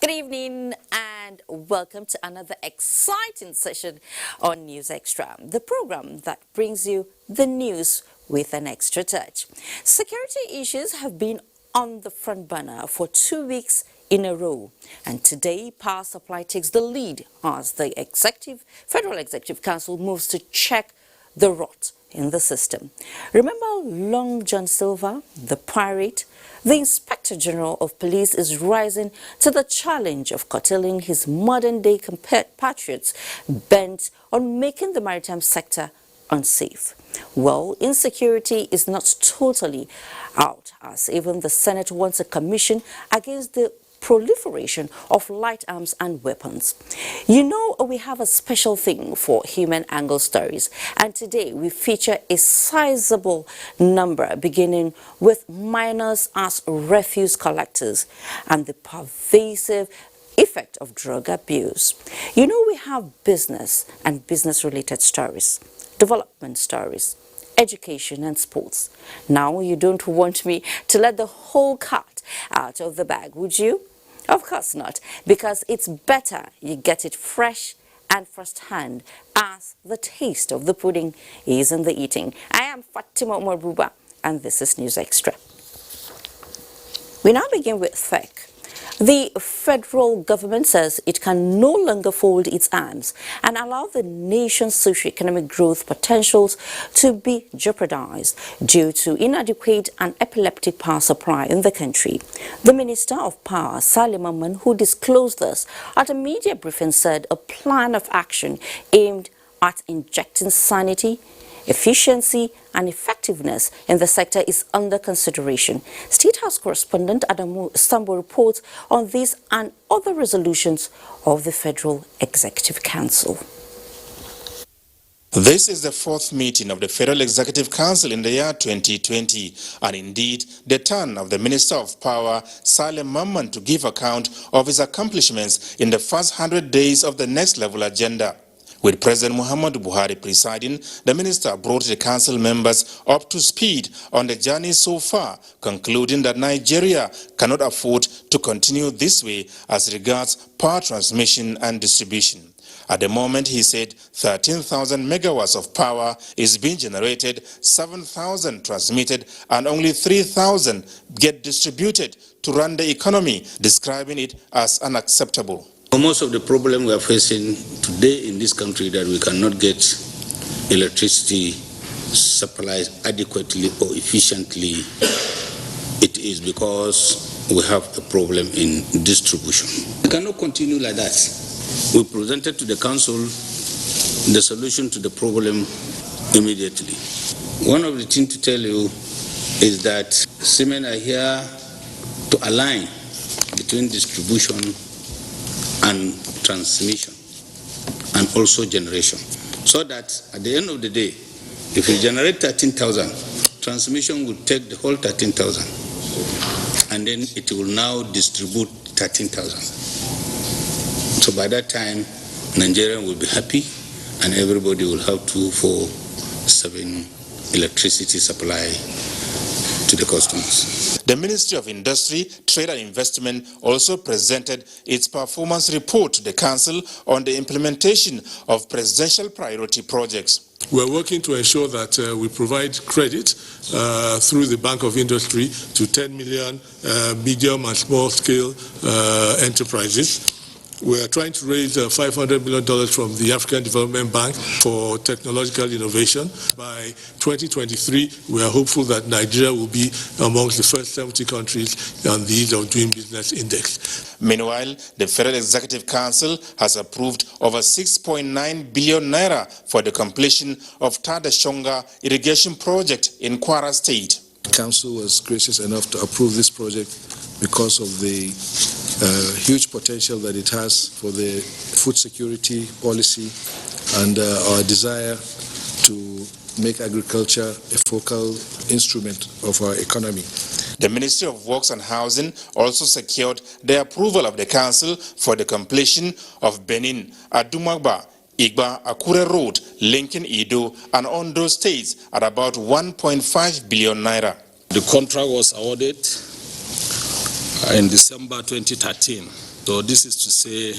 Good evening and welcome to another exciting session on News Extra, the program that brings you the news with an extra touch. Security issues have been on the front burner for 2 weeks in a row, and today power supply takes the lead as the Federal Executive Council moves to check the rot in the system. Remember Long John Silver, the pirate? The Inspector General of Police is rising to the challenge of curtailing his modern-day compatriots bent on making the maritime sector unsafe. Well, insecurity is not totally out, as even the Senate wants a commission against the proliferation of light arms and weapons. You know, we have a special thing for human angle stories, and today we feature a sizable number beginning with minors as refuse collectors and the pervasive effect of drug abuse. You know, we have business and business-related stories, development stories, education and sports. Now, you don't want me to let the whole cat out of the bag, would you? Of course not, because it's better you get it fresh and first-hand, as the taste of the pudding is in the eating. I am Fatima Marbuba, and this is News Extra. We now begin with FEC. The federal government says it can no longer fold its arms and allow the nation's socio-economic growth potentials to be jeopardized due to inadequate and epileptic power supply in the country. The Minister of Power, Salim Amman, who disclosed this at a media briefing, said a plan of action aimed at injecting sanity, efficiency and effectiveness in the sector is under consideration. State House correspondent Adamu Sambo reports on these and other resolutions of the Federal Executive Council. This is the fourth meeting of the Federal Executive Council in the year 2020, and indeed the turn of the Minister of Power, Salim Amman, to give account of his accomplishments in the first 100 days of the Next Level agenda. With President Muhammadu Buhari presiding, the minister brought the council members up to speed on the journey so far, concluding that Nigeria cannot afford to continue this way as regards power transmission and distribution. At the moment, he said 13,000 megawatts of power is being generated, 7,000 transmitted, and only 3,000 get distributed to run the economy, describing it as unacceptable. Most of the problem we are facing today in this country that we cannot get electricity supplied adequately or efficiently, it is because we have a problem in distribution. We cannot continue like that. We presented to the council the solution to the problem immediately. One of the things to tell you is that Siemens are here to align between distribution and transmission and also generation, so that at the end of the day, if you generate 13,000, transmission will take the whole 13,000 and then it will now distribute 13,000. So by that time, Nigeria will be happy and everybody will have 24/7 electricity supply to the customers. The Ministry of Industry, Trade and Investment also presented its performance report to the Council on the implementation of presidential priority projects. We're working to ensure that we provide credit through the Bank of Industry to 10 million medium and small scale enterprises. We are trying to raise $500 million from the African Development Bank for technological innovation. By 2023, we are hopeful that Nigeria will be amongst the first 70 countries on the Ease of Doing Business Index. Meanwhile, the Federal Executive Council has approved over 6.9 billion naira for the completion of Tadashonga irrigation project in Kwara State. The Council was gracious enough to approve this project because of the huge potential that it has for the food security policy and our desire to make agriculture a focal instrument of our economy. The Ministry of Works and Housing also secured the approval of the Council for the completion of Benin, Adumagba, Igba, Akure Road, linking Edo and Ondo states at about 1.5 billion naira. The contract was awarded in December 2013 So this is to say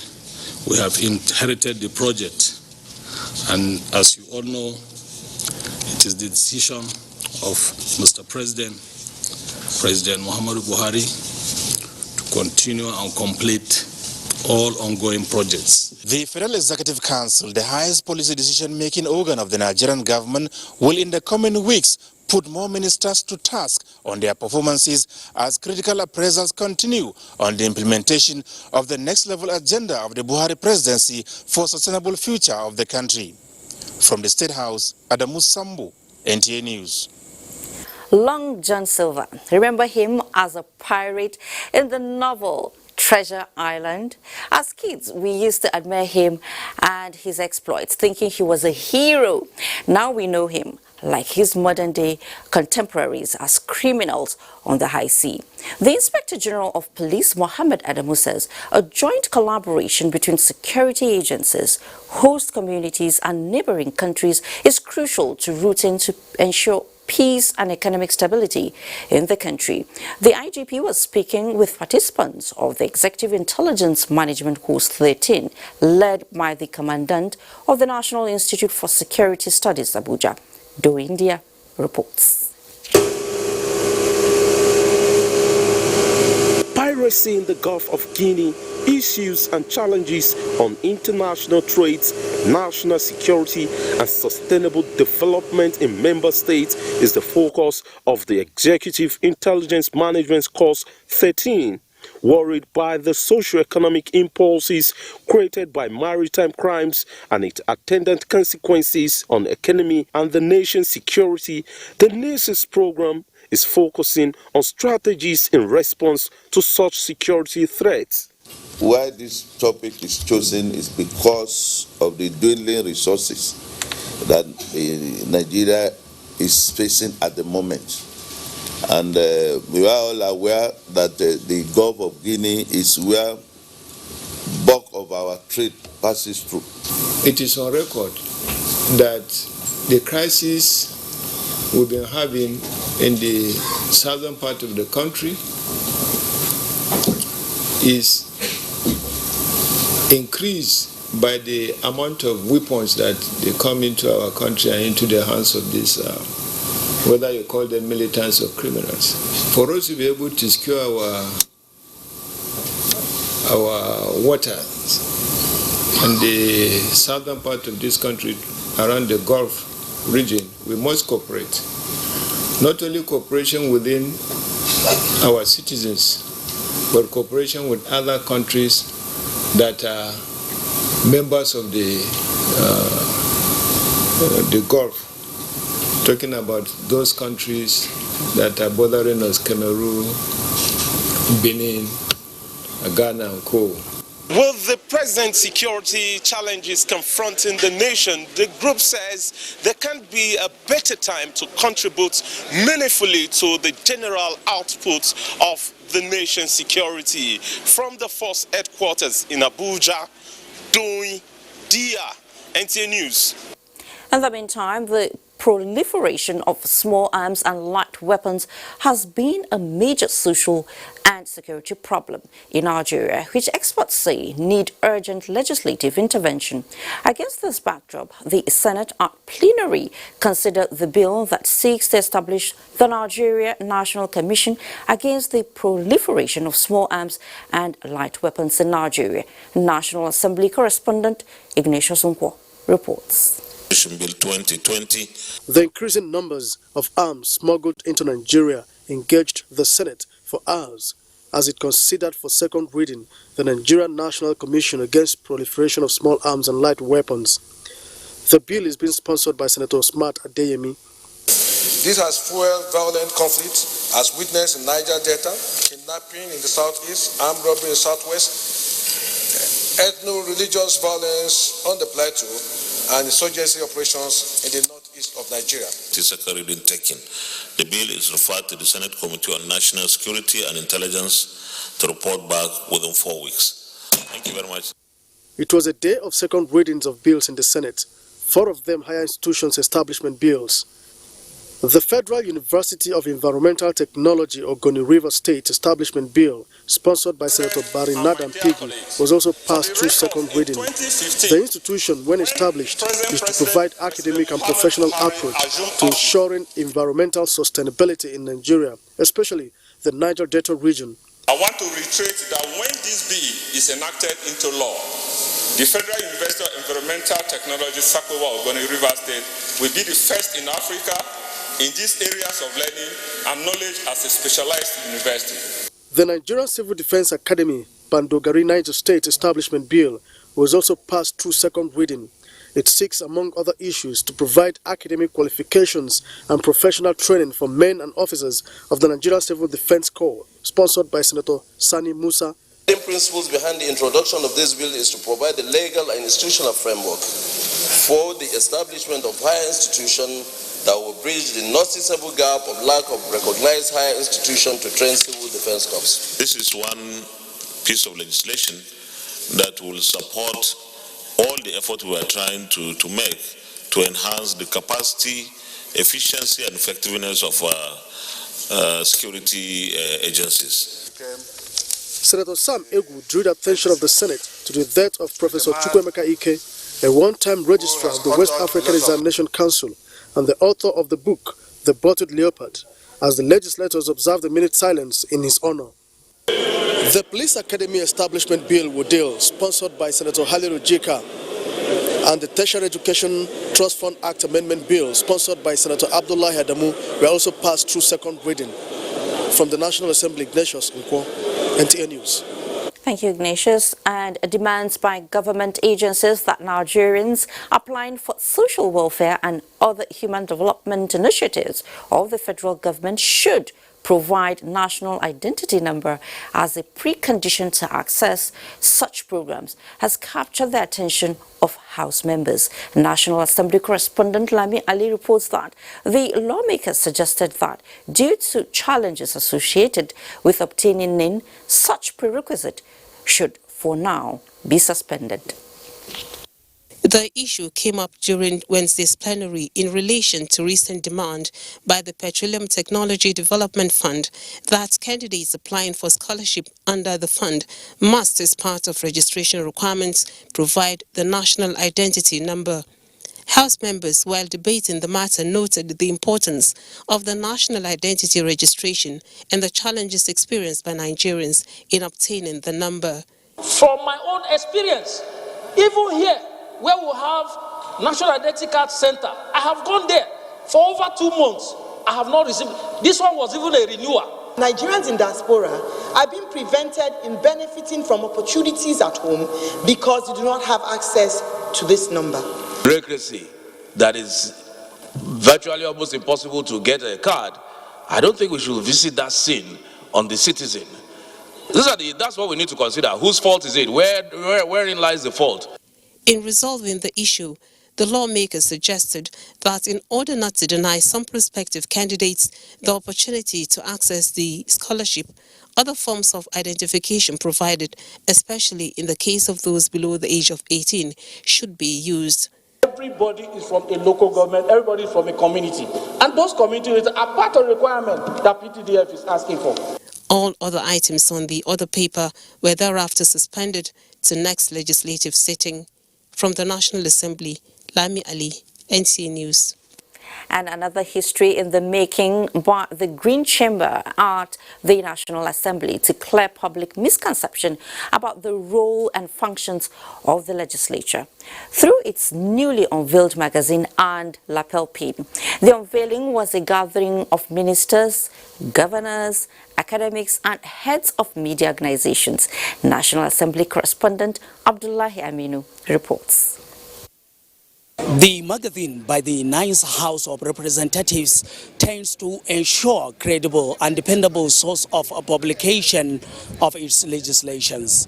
we have inherited the project, and as you all know, it is the decision of Mr. President Muhammadu Buhari to continue and complete all ongoing projects. The Federal Executive Council, the highest policy decision-making organ of the Nigerian government, will in the coming weeks put more ministers to task on their performances as critical appraisals continue on the implementation of the next-level agenda of the Buhari presidency for sustainable future of the country. From the State House, Adamu Sambu, NTA News. Long John Silver, remember him as a pirate in the novel Treasure Island? As kids, we used to admire him and his exploits, thinking he was a hero. Now we know him, like his modern-day contemporaries, as criminals on the high sea. The Inspector General of Police, Mohammed Adamu, says a joint collaboration between security agencies, host communities and neighboring countries is crucial to routine to ensure peace and economic stability in the country. The IGP was speaking with participants of the Executive Intelligence Management Course 13, led by the Commandant of the National Institute for Security Studies, Abuja. Do India reports. Piracy in the Gulf of Guinea, issues and challenges on international trades, national security and sustainable development in member states is the focus of the Executive Intelligence Management Course 13. Worried by the socio-economic impulses created by maritime crimes and its attendant consequences on the economy and the nation's security, the NACES program is focusing on strategies in response to such security threats. Why this topic is chosen is because of the dwindling resources that Nigeria is facing at the moment. And we are all aware that the Gulf of Guinea is where bulk of our trade passes through. It is on record that the crisis we've been having in the southern part of the country is increased by the amount of weapons that they come into our country and into the hands of these, whether you call them militants or criminals. For us to be able to secure our waters and the southern part of this country around the Gulf region, we must cooperate. Not only cooperation within our citizens, but cooperation with other countries that are members of the Gulf. Talking about those countries that are bordering us: Cameroon, Benin, Ghana, and Co. With the present security challenges confronting the nation, the group says there can't be a better time to contribute meaningfully to the general output of the nation's security. From the force headquarters in Abuja, doing Dia, NTA News. In the meantime, the proliferation of small arms and light weapons has been a major social and security problem in Nigeria, which experts say need urgent legislative intervention. Against this backdrop, the Senate at plenary considered the bill that seeks to establish the Nigeria National Commission against the proliferation of small arms and light weapons in Nigeria. National Assembly correspondent Ignatius Unquo reports. Bill 2020. The increasing numbers of arms smuggled into Nigeria engaged the Senate for hours as it considered for second reading the Nigerian National Commission against proliferation of small arms and light weapons. The bill is being sponsored by Senator Smart Adeyemi. This has fueled violent conflict as witnessed in Niger Delta, kidnapping in the southeast, armed robbery in the southwest, ethno-religious violence on the plateau, and insurgency operations in the northeast of Nigeria. It is a reading taken. The bill is referred to the Senate Committee on National Security and Intelligence to report back within 4 weeks. Thank you very much. It was a day of second readings of bills in the Senate, 4 of them higher institutions establishment bills. The Federal University of Environmental Technology Ogoni River State Establishment Bill, sponsored by Senator Barry Nadam Pigi, was also passed through second reading. The institution, when established, is to provide academic and professional approach to ensuring environmental sustainability in Nigeria, especially the Niger Delta region. I want to reiterate that when this bill is enacted into law, the Federal University of Environmental Technology, Sakowa Ogoni River State, will be the first in Africa in these areas of learning and knowledge as a specialized university. The Nigerian Civil Defense Academy, Bandogari Niger State Establishment Bill, was also passed through second reading. It seeks, among other issues, to provide academic qualifications and professional training for men and officers of the Nigerian Civil Defense Corps, sponsored by Senator Sani Musa. The principles behind the introduction of this bill is to provide the legal and institutional framework for the establishment of higher institutions that will bridge the noticeable gap of lack of recognized higher institution to train civil defense corps. This is one piece of legislation that will support all the effort we are trying to make to enhance the capacity, efficiency, and effectiveness of security agencies. Senator Sam Egu drew the attention of the Senate to the death of Professor Chukwemeka Ike, a one-time registrar of the West African Examination Council and the author of the book, The Bottled Leopard, as the legislators observed a minute silence in his honor. The Police Academy Establishment Bill Wudil, sponsored by Senator Haliru Jika, and the Tertiary Education Trust Fund Act Amendment Bill, sponsored by Senator Abdullah Adamu, were also passed through second reading. From the National Assembly, Ignatius Nkwo, NTA News. Thank you, Ignatius. And demands by government agencies that Nigerians applying for social welfare and other human development initiatives of the federal government should provide national identity number as a precondition to access such programs has captured the attention of House members. National Assembly correspondent Lami Ali reports that the lawmakers suggested that due to challenges associated with obtaining in such prerequisite should for now be suspended. The issue came up during Wednesday's plenary in relation to recent demand by the Petroleum Technology Development Fund that candidates applying for scholarship under the fund must, as part of registration requirements, provide the national identity number. House members, while debating the matter, noted the importance of the national identity registration and the challenges experienced by Nigerians in obtaining the number. From my own experience, even here, where we have National Identity Card Center, I have gone there for over 2 months. I have not received. This one was even a renewal. Nigerians in diaspora are being prevented in benefiting from opportunities at home because they do not have access to this number. Bureaucracy that is virtually almost impossible to get a card. I don't think we should visit that sin on the citizen. That's what we need to consider. Whose fault is it? Wherein lies the fault? In resolving the issue, the lawmakers suggested that in order not to deny some prospective candidates the opportunity to access the scholarship, other forms of identification provided, especially in the case of those below the age of 18, should be used. Everybody is from a local government, everybody is from a community. And those communities are part of the requirement that PTDF is asking for. All other items on the other paper were thereafter suspended to next legislative sitting. From the National Assembly, Lami Ali, NTA News. And another history in the making by the Green Chamber at the National Assembly to clear public misconception about the role and functions of the legislature. Through its newly unveiled magazine and lapel pin, the unveiling was a gathering of ministers, governors, academics and heads of media organizations. National Assembly correspondent Abdullahi Aminu reports. The magazine by the Ninth House of Representatives tends to ensure credible and dependable source of publication of its legislations.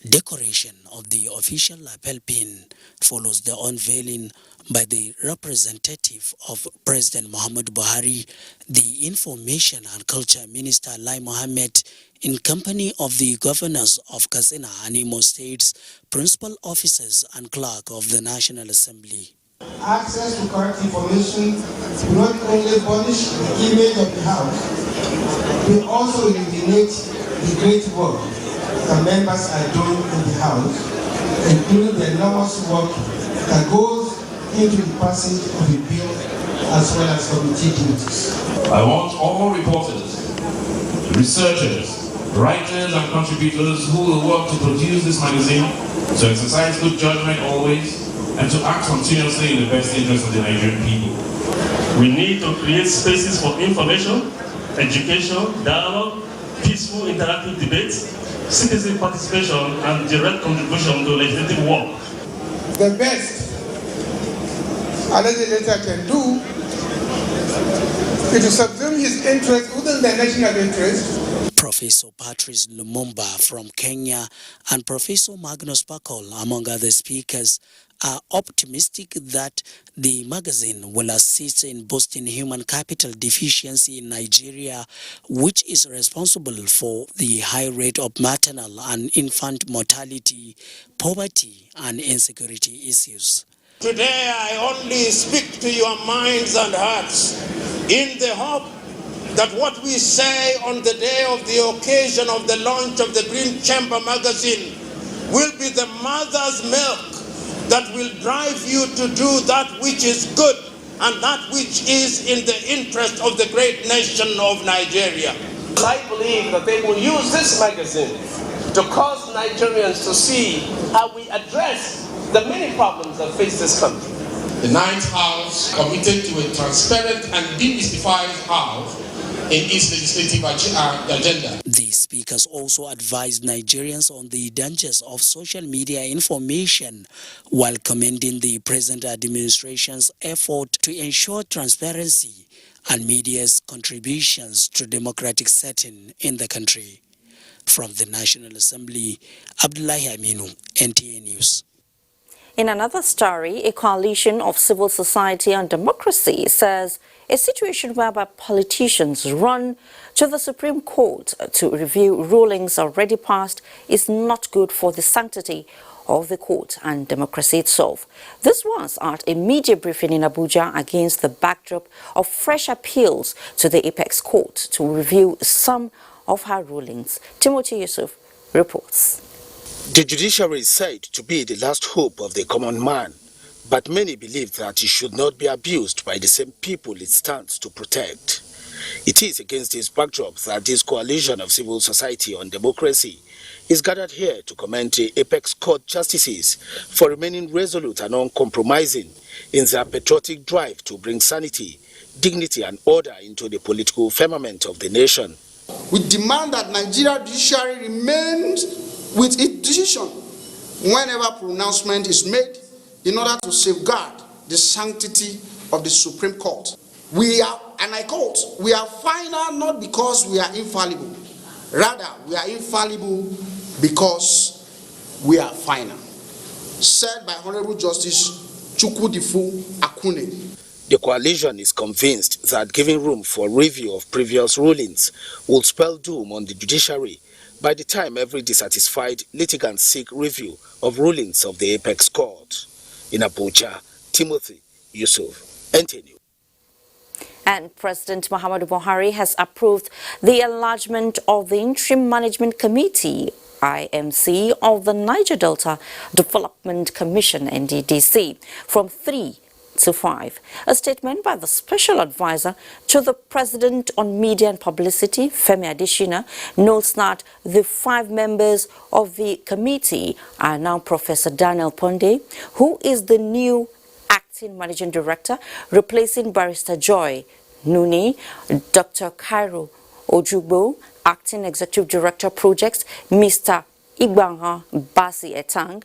Decoration of the official lapel pin follows the unveiling by the representative of President Muhammadu Buhari, the Information and Culture Minister Lai Mohammed, in company of the governors of Katsina and Imo States, principal officers and clerk of the National Assembly. Access to correct information will not only polish the image of the House, but also illuminate the great work the members are doing in the House, including the enormous work that goes into the passage of a bill as well as committee duties. I want all reporters, researchers, writers and contributors who will work to produce this magazine to exercise good judgment always and to act continuously in the best interest of the Nigerian people. We need to create spaces for information, education, dialogue, peaceful interactive debates, citizen participation and direct contribution to legislative work. The best a legislator can do is to subsume his interest within the national interest. Professor Patrice Lumumba from Kenya and Professor Magnus Bakol, among other speakers, are optimistic that the magazine will assist in boosting human capital deficiency in Nigeria, which is responsible for the high rate of maternal and infant mortality, poverty, and insecurity issues. Today I only speak to your minds and hearts in the hope that what we say on the day of the occasion of the launch of the Green Chamber magazine will be the mother's milk that will drive you to do that which is good and that which is in the interest of the great nation of Nigeria. I believe that they will use this magazine to cause Nigerians to see how we address the many problems that face this country. The Ninth House committed to a transparent and demystified House in its legislative agenda. The speakers also advised Nigerians on the dangers of social media information while commending the present administration's effort to ensure transparency and media's contributions to democratic setting in the country. From the National Assembly, Abdullahi Aminu, NTA News. In another story, a coalition of civil society and democracy says a situation whereby politicians run to the Supreme Court to review rulings already passed is not good for the sanctity of the court and democracy itself. This was at a media briefing in Abuja against the backdrop of fresh appeals to the Apex Court to review some of her rulings. Timothy Yusuf reports. The judiciary is said to be the last hope of the common man, but many believe that it should not be abused by the same people it stands to protect. It is against this backdrop that this coalition of civil society on democracy is gathered here to commend the Apex Court justices for remaining resolute and uncompromising in their patriotic drive to bring sanity, dignity and order into the political firmament of the nation. We demand that Nigeria judiciary remains with its decision whenever pronouncement is made in order to safeguard the sanctity of the Supreme Court. We are, and I quote, we are final not because we are infallible. Rather, we are infallible because we are final. Said by Honorable Justice Chukwudifu Akune. The coalition is convinced that giving room for review of previous rulings will spell doom on the judiciary by the time every dissatisfied litigant seek review of rulings of the Apex Court. In Abuja, Timothy Yusuf, NTA News. And President Muhammadu Buhari has approved the enlargement of the Interim Management Committee, IMC, of the Niger Delta Development Commission, NDDC, from 3 to 5. A statement by the Special Advisor to the President on Media and Publicity, Femi Adesina, notes that the 5 members of the committee are now Professor Daniel Ponde, who is the new Acting Managing Director, replacing Barrister Joy Nuni, Dr. Cairo Ojugbo, Acting Executive Director Projects, Mr. Igbanga Basi Etang,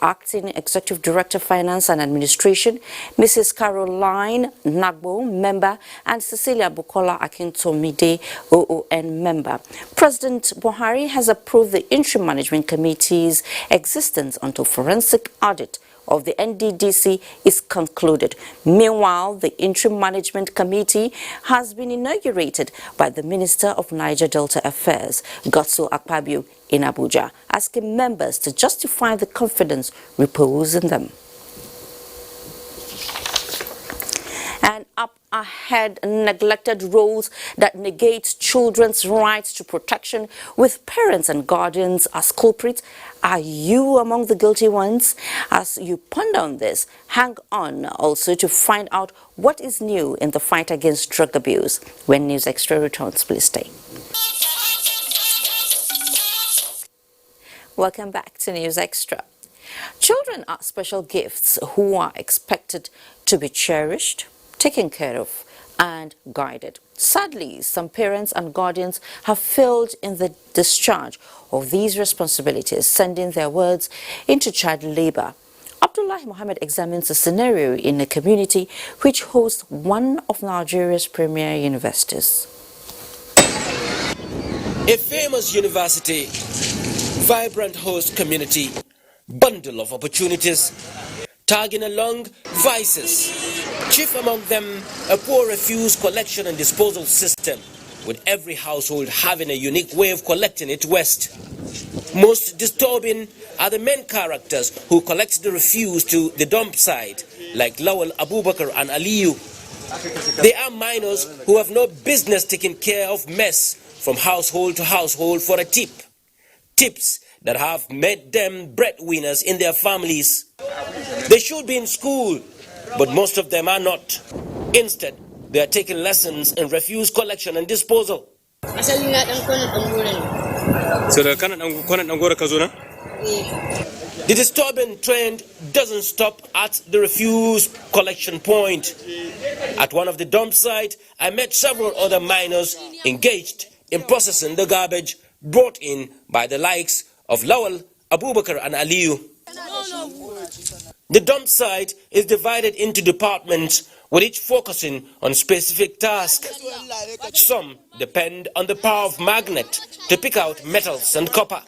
Acting Executive Director Finance and Administration, Mrs. Caroline Nagbo, member, and Cecilia Bukola Akintomide, OON member. President Buhari has approved the Interim Management Committee's existence until forensic audit of the NDDC is concluded. Meanwhile, the Interim Management Committee has been inaugurated by the Minister of Niger Delta Affairs, Godso Akpabio, in Abuja, asking members to justify the confidence reposed in them. And up ahead, neglected roles that negate children's rights to protection with parents and guardians as culprits. Are you among the guilty ones? As you ponder on this, hang on also to find out what is new in the fight against drug abuse. When News Extra returns, please stay. Welcome back to News Extra. Children are special gifts who are expected to be cherished, taken care of, and guided. Sadly, some parents and guardians have failed in the discharge of these responsibilities, sending their words into child labor. Abdullahi Mohammed examines a scenario in a community which hosts one of Nigeria's premier universities. A famous university, vibrant host community, bundle of opportunities, tagging along vices. Chief among them, a poor refuse collection and disposal system, with every household having a unique way of collecting it waste. Most disturbing are the main characters who collect the refuse to the dump site, like Lawal, Abubakar and Aliyu. They are minors who have no business taking care of mess from household to household for a tip. Tips that have made them breadwinners in their families. They should be in school, but most of them are not. Instead, they are taking lessons in refuse collection and disposal. The disturbing trend doesn't stop at the refuse collection point. At one of the dump sites, I met several other minors engaged in processing the garbage brought in by the likes of Lawal, Abubakar and Aliyu. The dump site is divided into departments, with each focusing on specific tasks. Some depend on the power of magnet to pick out metals and copper.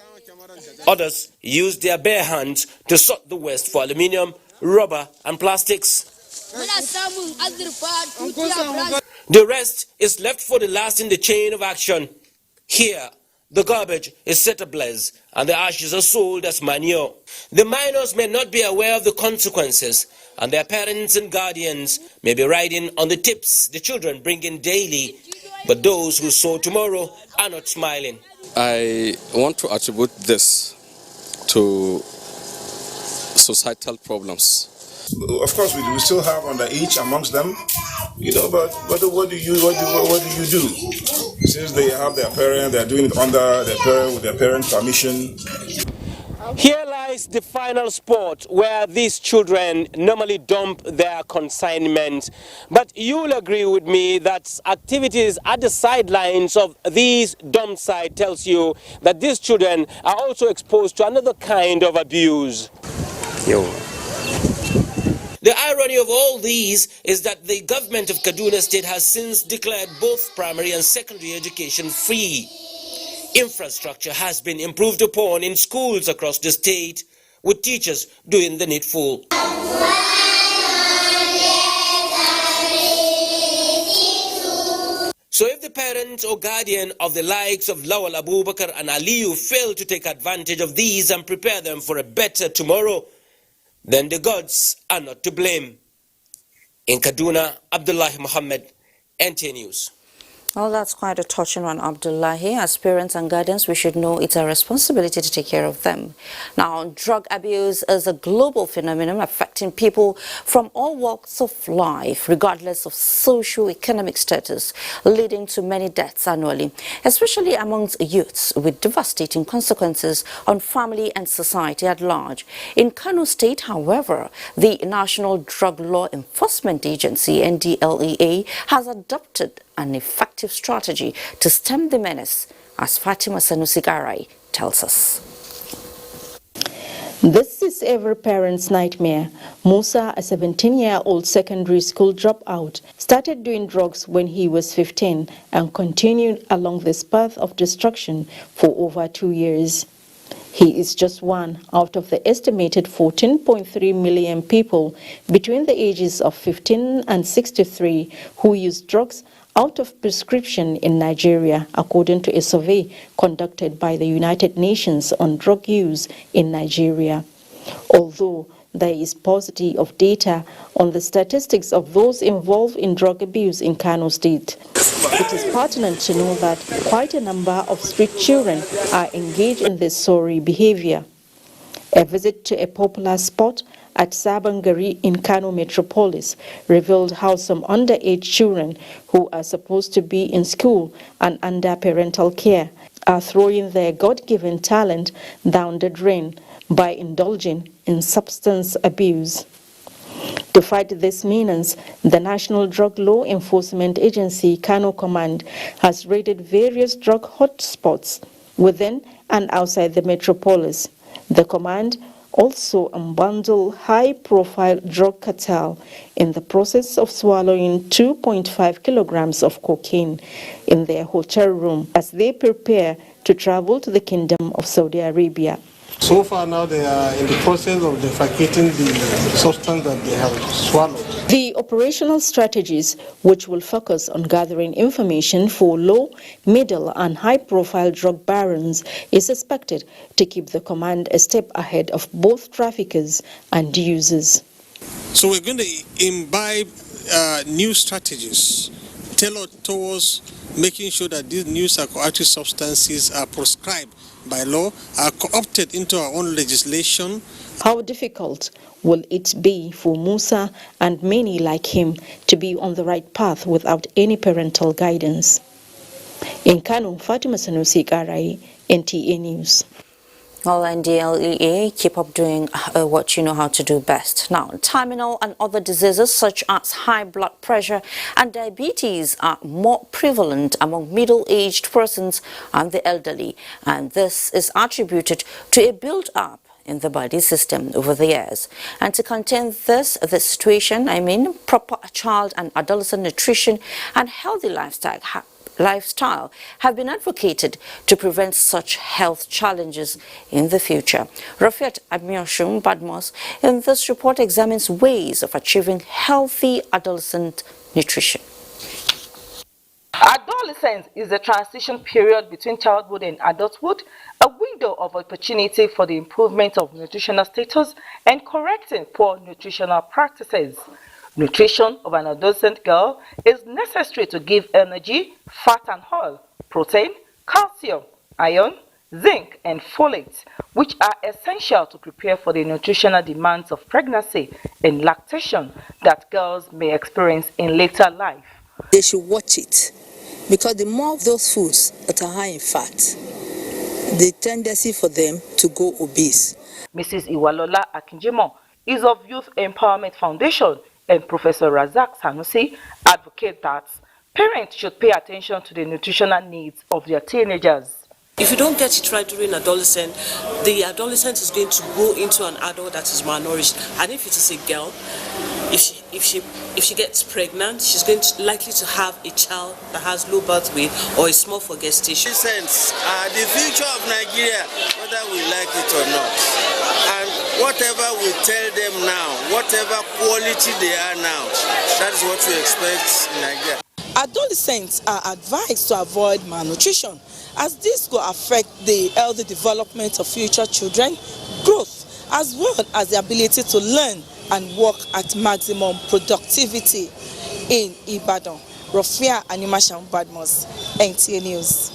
Others use their bare hands to sort the waste for aluminium, rubber and plastics. The rest is left for the last in the chain of action. Here, the garbage is set ablaze and the ashes are sold as manure. The minors may not be aware of the consequences, and their parents and guardians may be riding on the tips the children bring in daily, but those who sow tomorrow are not smiling. I want to attribute this to societal problems. Of course, we still have underage amongst them, but what do you do? Since they have their parents, they are doing it under their parent, with their parents' permission. Here lies the final spot where these children normally dump their consignment. But you'll agree with me that activities at the sidelines of these dump sites tells you that these children are also exposed to another kind of abuse. The irony of all these is that the government of Kaduna State has since declared both primary and secondary education free. Infrastructure has been improved upon in schools across the state, with teachers doing the needful. So if the parent or guardian of the likes of Lawal, Abubakar and Aliyu fail to take advantage of these and prepare them for a better tomorrow, then the gods are not to blame. In Kaduna, Abdullahi Mohammed, NTA News. Well, that's quite a touching one, Abdullahi. As parents and guardians, we should know it's our responsibility to take care of them. Now, drug abuse is a global phenomenon affecting people from all walks of life, regardless of socio-economic status, leading to many deaths annually, especially amongst youths, with devastating consequences on family and society at large. In Kano State, however, the National Drug Law Enforcement Agency, NDLEA, has adopted an effective strategy to stem the menace, as Fatima Sanusi tells us. This is every parent's nightmare. Musa, a 17-year-old secondary school dropout, started doing drugs when he was 15 and continued along this path of destruction for over 2 years. He is just one out of the estimated 14.3 million people between the ages of 15 and 63 who use drugs out of prescription in Nigeria, according to a survey conducted by the United Nations on drug use in Nigeria. Although there is paucity of data on the statistics of those involved in drug abuse in Kano State, it is pertinent to know that quite a number of street children are engaged in this sorry behavior. A visit to a popular spot at Sabangari in Kano Metropolis revealed how some underage children who are supposed to be in school and under parental care are throwing their God-given talent down the drain by indulging in substance abuse. To fight this menace, the National Drug Law Enforcement Agency, Kano Command, has raided various drug hotspots within and outside the metropolis. The command also unbundled high-profile drug cartel in the process of swallowing 2.5 kilograms of cocaine in their hotel room as they prepare to travel to the Kingdom of Saudi Arabia. So far now they are in the process of defecating the substance that they have swallowed. The operational strategies, which will focus on gathering information for low, middle and high-profile drug barons, is expected to keep the command a step ahead of both traffickers and users. So we're going to imbibe new strategies tailored towards making sure that these new psychoactive substances are prescribed by law, are co-opted into our own legislation. How difficult will it be for Musa and many like him to be on the right path without any parental guidance? In Kano, Fatima Sanusi Karai, NTA News. Well, NDLEA, keep up doing what you know how to do best. Now, terminal and other diseases such as high blood pressure and diabetes are more prevalent among middle-aged persons and the elderly, and this is attributed to a build-up in the body system over the years. And to contain this situation, proper child and adolescent nutrition and healthy lifestyle have been advocated to prevent such health challenges in the future. Rafiat Admioshum Badmos in this report examines ways of achieving healthy adolescent nutrition. Adolescence is the transition period between childhood and adulthood, a window of opportunity for the improvement of nutritional status and correcting poor nutritional practices. Nutrition of an adolescent girl is necessary to give energy, fat and oil, protein, calcium, iron, zinc and folate, which are essential to prepare for the nutritional demands of pregnancy and lactation that girls may experience in later life. They should watch it, because the more of those foods that are high in fat, the tendency for them to go obese. Mrs. Iwalola Akinjimo is of Youth Empowerment Foundation, and Professor Razak Sanusi advocate that parents should pay attention to the nutritional needs of their teenagers. If you don't get it right during adolescence, the adolescent is going to grow into an adult that is malnourished. And if it is a girl, if she gets pregnant, she's likely to have a child that has low birth weight or is small for gestation. The future of Nigeria, whether we like it or not, and whatever we tell them now, whatever quality they are now, that is what we expect in Nigeria. Adolescents are advised to avoid malnutrition, as this will affect the healthy development of future children, growth, as well as the ability to learn and work at maximum productivity. In Ibadan, Rofia Animasham Badmos, NTA News.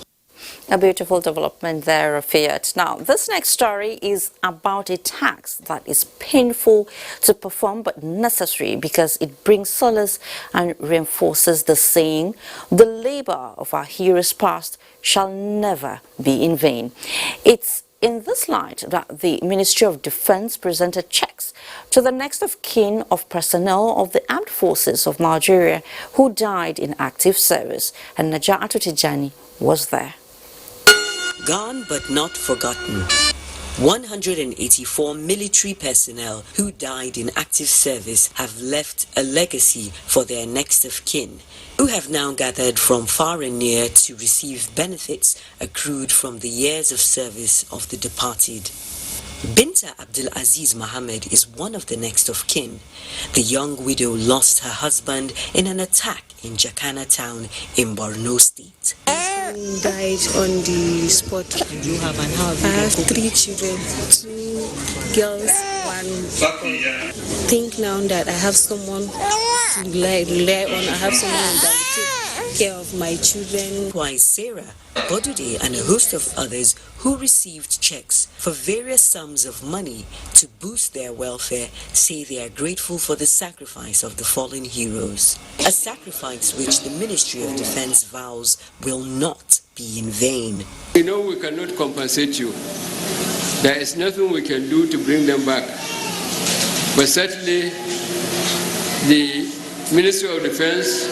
A beautiful development there, Rafiat. Now, this next story is about a tax that is painful to perform but necessary because it brings solace and reinforces the saying, the labor of our heroes past shall never be in vain. It's in this light that the Ministry of Defense presented checks to the next of kin of personnel of the Armed Forces of Nigeria who died in active service, and Naja'atu Tijani was there. Gone but not forgotten. 184 military personnel who died in active service have left a legacy for their next of kin, who have now gathered from far and near to receive benefits accrued from the years of service of the departed. Binta Abdul Aziz Mohammed is one of the next of kin. The young widow lost her husband in an attack in Jakana town in Borno State. Died on the spot. You have and how I have 3 children, 2 girls, 1 boy. Think now that I have someone to rely on. I have someone that will take care of my children. Likewise, Sarah, Bodude, and a host of others who received checks for various sums of money to boost their welfare say they are grateful for the sacrifice of the fallen heroes. A sacrifice which the Ministry of Defense vows will not be in vain. We know we cannot compensate you. There is nothing we can do to bring them back. But certainly, the Ministry of Defense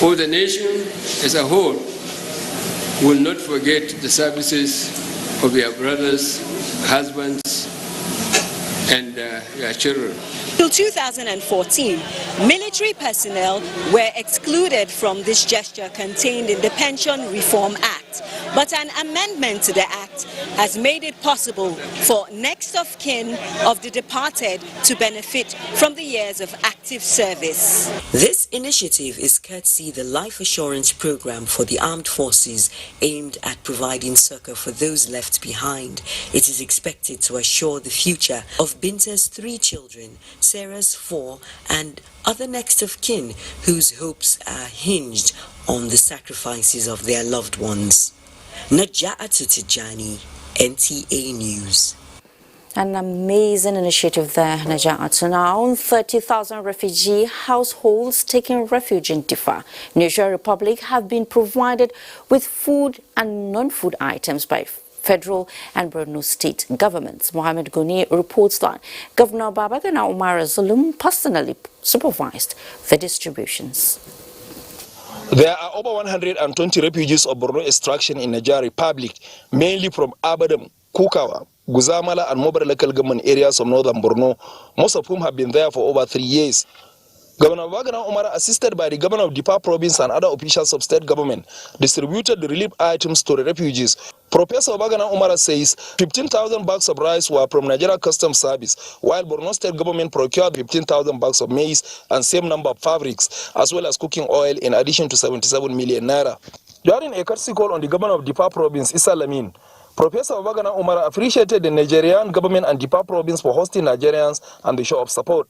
or the nation as a whole will not forget the services of their brothers, husbands, and their children. Till 2014, military personnel were excluded from this gesture contained in the Pension Reform Act. But an amendment to the Act has made it possible for next of kin of the departed to benefit from the years of active service. This initiative is courtesy the Life Assurance Program for the Armed Forces, aimed at providing succor for those left behind. It is expected to assure the future of Binta's 3 children, Sarah's 4, and other next of kin whose hopes are hinged on the sacrifices of their loved ones. Naja'atu Tijani, NTA News. An amazing initiative there, Naja'atu. Now, 30,000 refugee households taking refuge in Difa, Niger Republic, have been provided with food and non-food items by federal and Borno state governments. Mohammed Goni reports that Governor Babagana Umar Zulum personally supervised the distributions. There are over 120 refugees of Borno extraction in Niger Republic, mainly from Abadam, Kukawa, Guzamala and Mobile local government areas of northern Borno, most of whom have been there for over 3 years. Governor Babagana Umar, assisted by the governor of Difa province and other officials of state government, distributed the relief items to the refugees. Professor Babagana Umar says 15,000 bags of rice were from Nigeria Customs Service, while Borno state government procured 15,000 bags of maize and same number of fabrics, as well as cooking oil, in addition to 77 million naira. During a courtesy call on the governor of Difa province, Issa Lamin, Professor Babagana Umar appreciated the Nigerian government and Difa province for hosting Nigerians and the show of support.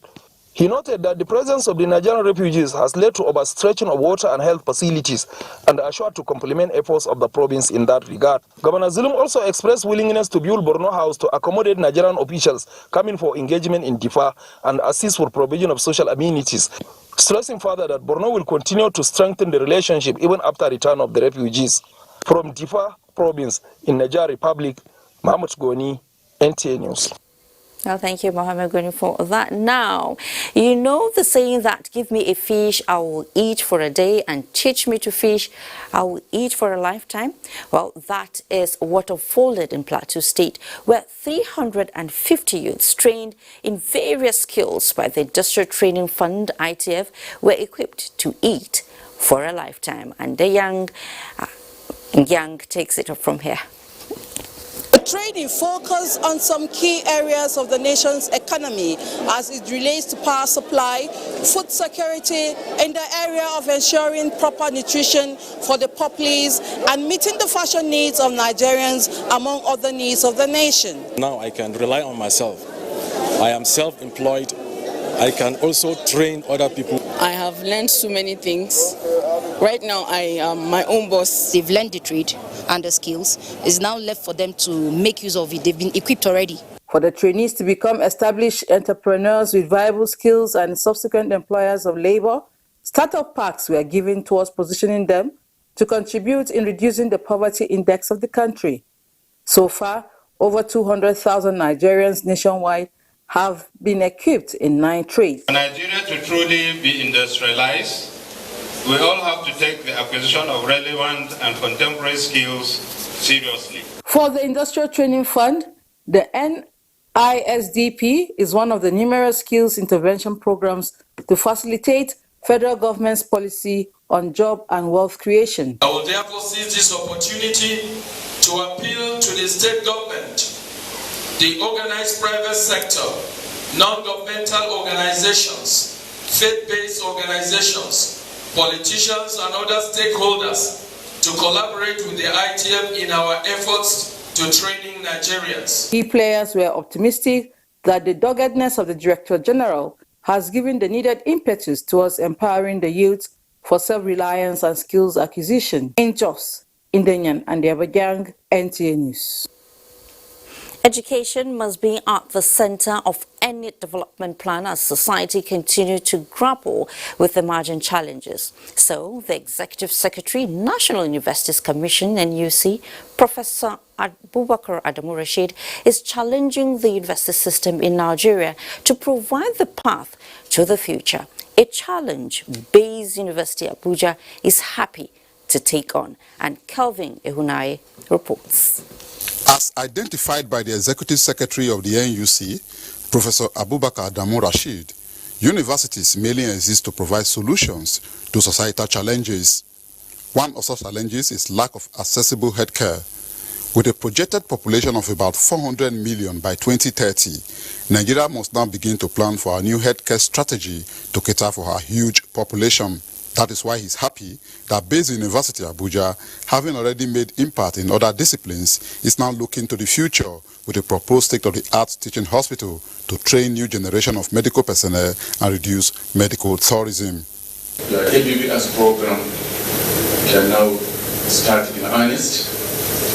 He noted that the presence of the Nigerian refugees has led to overstretching of water and health facilities and assured to complement efforts of the province in that regard. Governor Zulum also expressed willingness to build Borno House to accommodate Nigerian officials coming for engagement in Difa and assist for provision of social amenities, stressing further that Borno will continue to strengthen the relationship even after return of the refugees. From Difa province in Niger Republic, Mahmoud Goni, NTA News. Well, thank you, Mohammed Goni, for that. Now, you know the saying that give me a fish, I will eat for a day, and teach me to fish, I will eat for a lifetime. Well, that is what unfolded in Plateau State, where 350 youths trained in various skills by the Industrial Training Fund, ITF, were equipped to eat for a lifetime. And the young takes it up from here. The training focused on some key areas of the nation's economy as it relates to power supply, food security, in the area of ensuring proper nutrition for the populace and meeting the fashion needs of Nigerians, among other needs of the nation. Now I can rely on myself. I am self-employed. I can also train other people. I have learned so many things. Right now, I am my own boss. They've learned the trade and the skills. It's now left for them to make use of it. They've been equipped already. For the trainees to become established entrepreneurs with viable skills and subsequent employers of labor, startup packs were given towards positioning them to contribute in reducing the poverty index of the country. So far, over 200,000 Nigerians nationwide have been equipped in 9 trades. For Nigeria to truly be industrialized, we all have to take the acquisition of relevant and contemporary skills seriously. For the Industrial Training Fund, The NISDP is one of the numerous skills intervention programs to facilitate federal government's policy on job and wealth creation. I will therefore seize this opportunity to appeal to the state government, the organized private sector, non-governmental organizations, faith-based organizations, politicians and other stakeholders to collaborate with the ITF in our efforts to training Nigerians. Key players were optimistic that the doggedness of the Director General has given the needed impetus towards empowering the youth for self-reliance and skills acquisition. In Jos, Indenyan and the Abuja, NTA News. Education must be at the center of any development plan as society continues to grapple with emerging challenges. So, the Executive Secretary, National Universities Commission, NUC, Professor Abubakar Adamu Rashid, is challenging the university system in Nigeria to provide the path to the future. A challenge Bayes University Abuja is happy to take on. And Kelvin Ehunai reports. As identified by the Executive Secretary of the NUC, Professor Abubakar Adamu Rashid, universities mainly exist to provide solutions to societal challenges. One of such challenges is lack of accessible healthcare. With a projected population of about 400 million by 2030, Nigeria must now begin to plan for a new healthcare strategy to cater for her huge population. That is why he's happy that Bayes University Abuja, having already made impact in other disciplines, is now looking to the future with a proposed state-of-the-art teaching hospital to train new generation of medical personnel and reduce medical tourism. The ABBS program can now start in earnest,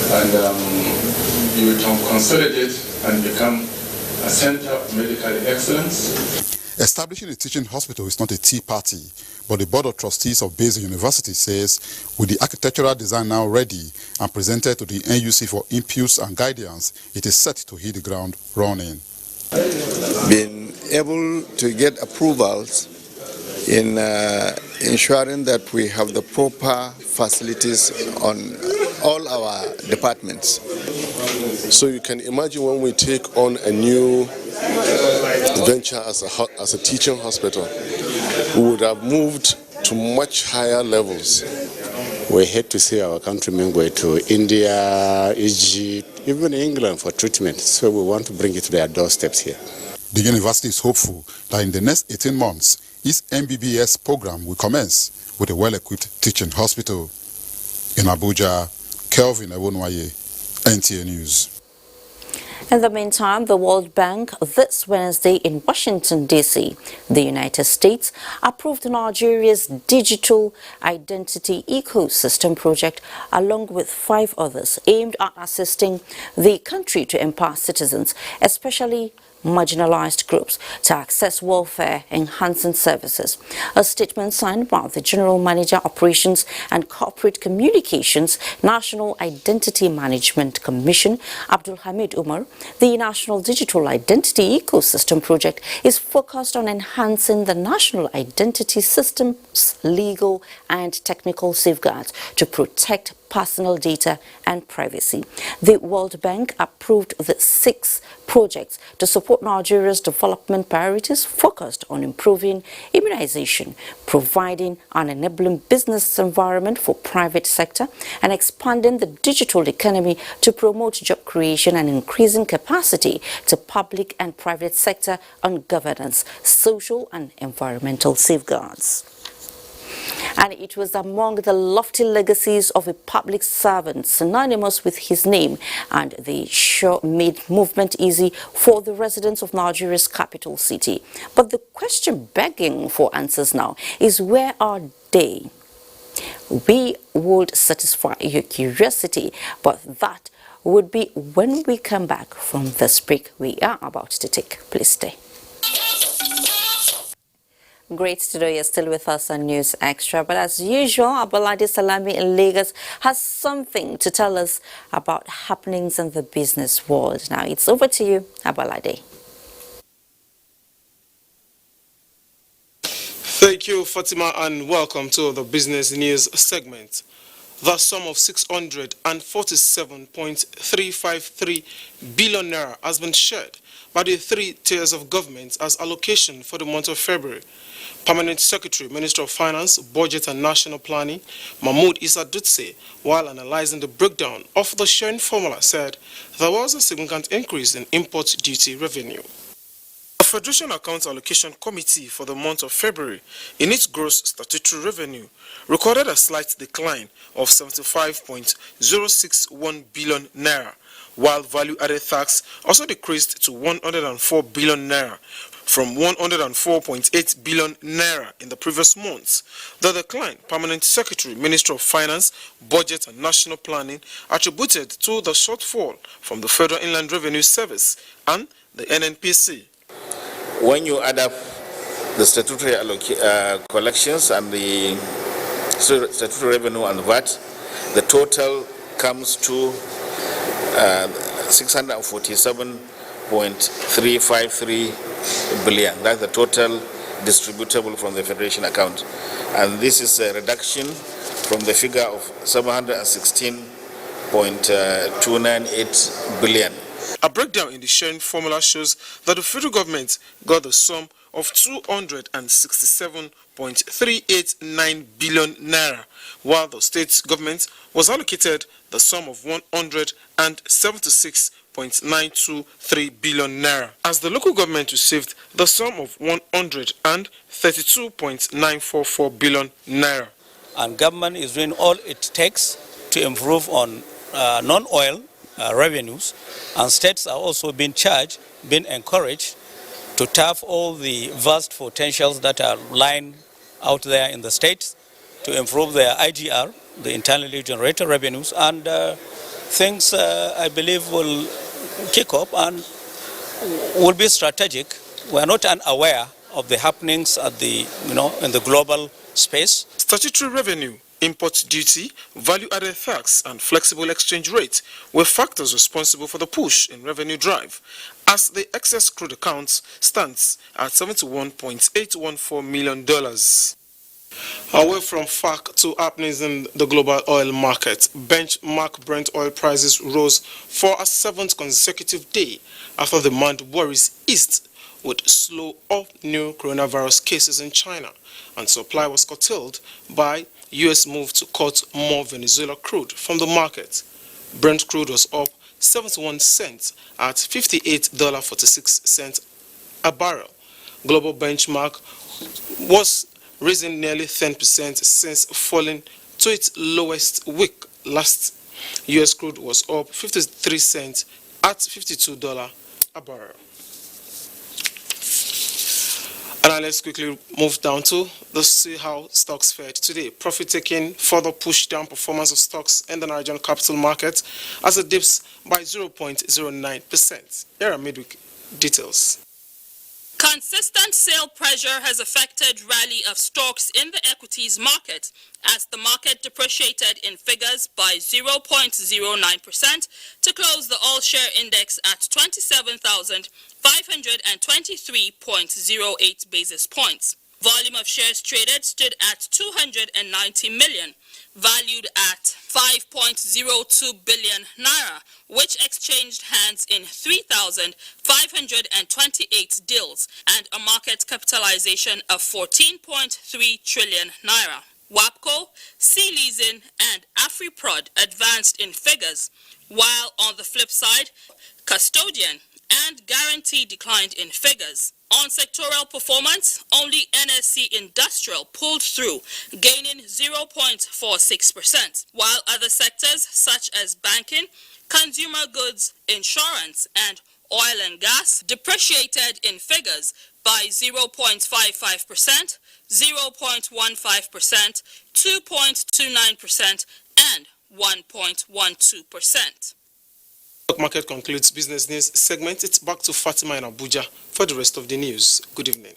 and you can consolidate and become a center of medical excellence. Establishing a teaching hospital is not a tea party, but the Board of Trustees of Bayes University says with the architectural design now ready and presented to the NUC for inputs and guidance, it is set to hit the ground running. Being able to get approvals in ensuring that we have the proper facilities on all our departments. So you can imagine when we take on a new venture as a teaching hospital, we would have moved to much higher levels. We hate to see our countrymen go to India, Egypt, even England for treatment. So we want to bring it to their doorsteps here. The university is hopeful that in the next 18 months, its MBBS program will commence with a well-equipped teaching hospital. In Abuja, Kelvin Ewonwaye, NTA News. In the meantime, the World Bank this Wednesday in Washington, D.C., the United States, approved Nigeria's digital identity ecosystem project along with 5 others aimed at assisting the country to empower citizens, especially marginalized groups, to access welfare-enhancing services. A statement signed by the General Manager, Operations and Corporate Communications, National Identity Management Commission, Abdul Hamid Umar, the National Digital Identity Ecosystem Project is focused on enhancing the national identity system's legal and technical safeguards to protect personal data and privacy. The World Bank approved the 6 projects to support Nigeria's development priorities focused on improving immunization, providing an enabling business environment for private sector, and expanding the digital economy to promote job creation and increasing capacity to public and private sector on governance, social and environmental safeguards. And it was among the lofty legacies of a public servant synonymous with his name, and they sure made movement easy for the residents of Nigeria's capital city. But the question begging for answers now is, where are they? We would satisfy your curiosity, but that would be when we come back from this break we are about to take. Please stay. Great to know you're still with us on News Extra. But as usual, Abolade Salami in Lagos has something to tell us about happenings in the business world. Now, it's over to you, Abolade. Thank you, Fatima, and welcome to the business news segment. The sum of 647.353 billion naira has been shared by the three tiers of government as allocation for the month of February. Permanent Secretary, Minister of Finance, Budget and National Planning, Mahmoud Issa Dutse, while analyzing the breakdown of the sharing formula, said there was a significant increase in import duty revenue. The Federation Accounts Allocation Committee for the month of February, in its gross statutory revenue, recorded a slight decline of 75.061 billion naira, while value-added tax also decreased to 104 billion naira from 104.8 billion naira in the previous month. The decline, Permanent Secretary, Minister of Finance, Budget and National Planning, attributed to the shortfall from the Federal Inland Revenue Service and the NNPC. When you add up the statutory collections and the statutory revenue and VAT, the total comes to 647.353 billion. That's the total distributable from the Federation account. And this is a reduction from the figure of 716.298 billion. A breakdown in the sharing formula shows that the federal government got the sum of 267.389 billion naira, while the state government was allocated the sum of 176.923 billion naira, as the local government received the sum of 132.944 billion naira. And government is doing all it takes to improve on non-oil revenues, and states are also being encouraged to tap all the vast potentials that are lying out there in the states to improve their IGR, the internally generated revenues, and things I believe will kick up and will be strategic. We are not unaware of the happenings at in the global space. Statutory revenue, import duty, value-added tax, and flexible exchange rate were factors responsible for the push in revenue drive, as the excess crude account stands at $71.814 million. Away from FAC to happenings in the global oil market, benchmark Brent oil prices rose for a seventh consecutive day after demand worries eased with slow of new coronavirus cases in China, and supply was curtailed by U.S. move to cut more Venezuela crude from the market. Brent crude was up 71 cents at $58.46 a barrel. Global benchmark was rising nearly 10% since falling to its lowest week last. U.S. crude was up 53 cents at $52 a barrel. And now let's quickly move down to see how stocks fared today. Profit taking further pushed down performance of stocks in the Nigerian capital market as it dips by 0.09%. Here are midweek details. Consistent sale pressure has affected rally of stocks in the equities market as the market depreciated in figures by 0.09% to close the all-share index at 27,523.08 basis points. Volume of shares traded stood at 290 million, valued at 5.02 billion naira, which exchanged hands in 3,528 deals and a market capitalization of 14.3 trillion naira. WAPCO, Sea Leasing, and AfriProd advanced in figures, while on the flip side, Custodian and Guarantee declined in figures. On sectoral performance, only NSC Industrial pulled through, gaining 0.46%, while other sectors such as banking, consumer goods, insurance, and oil and gas depreciated in figures by 0.55%, 0.15%, 2.29%, and 1.12%. Stock market concludes business news segment. It's back to Fatima in Abuja for the rest of the news. Good evening.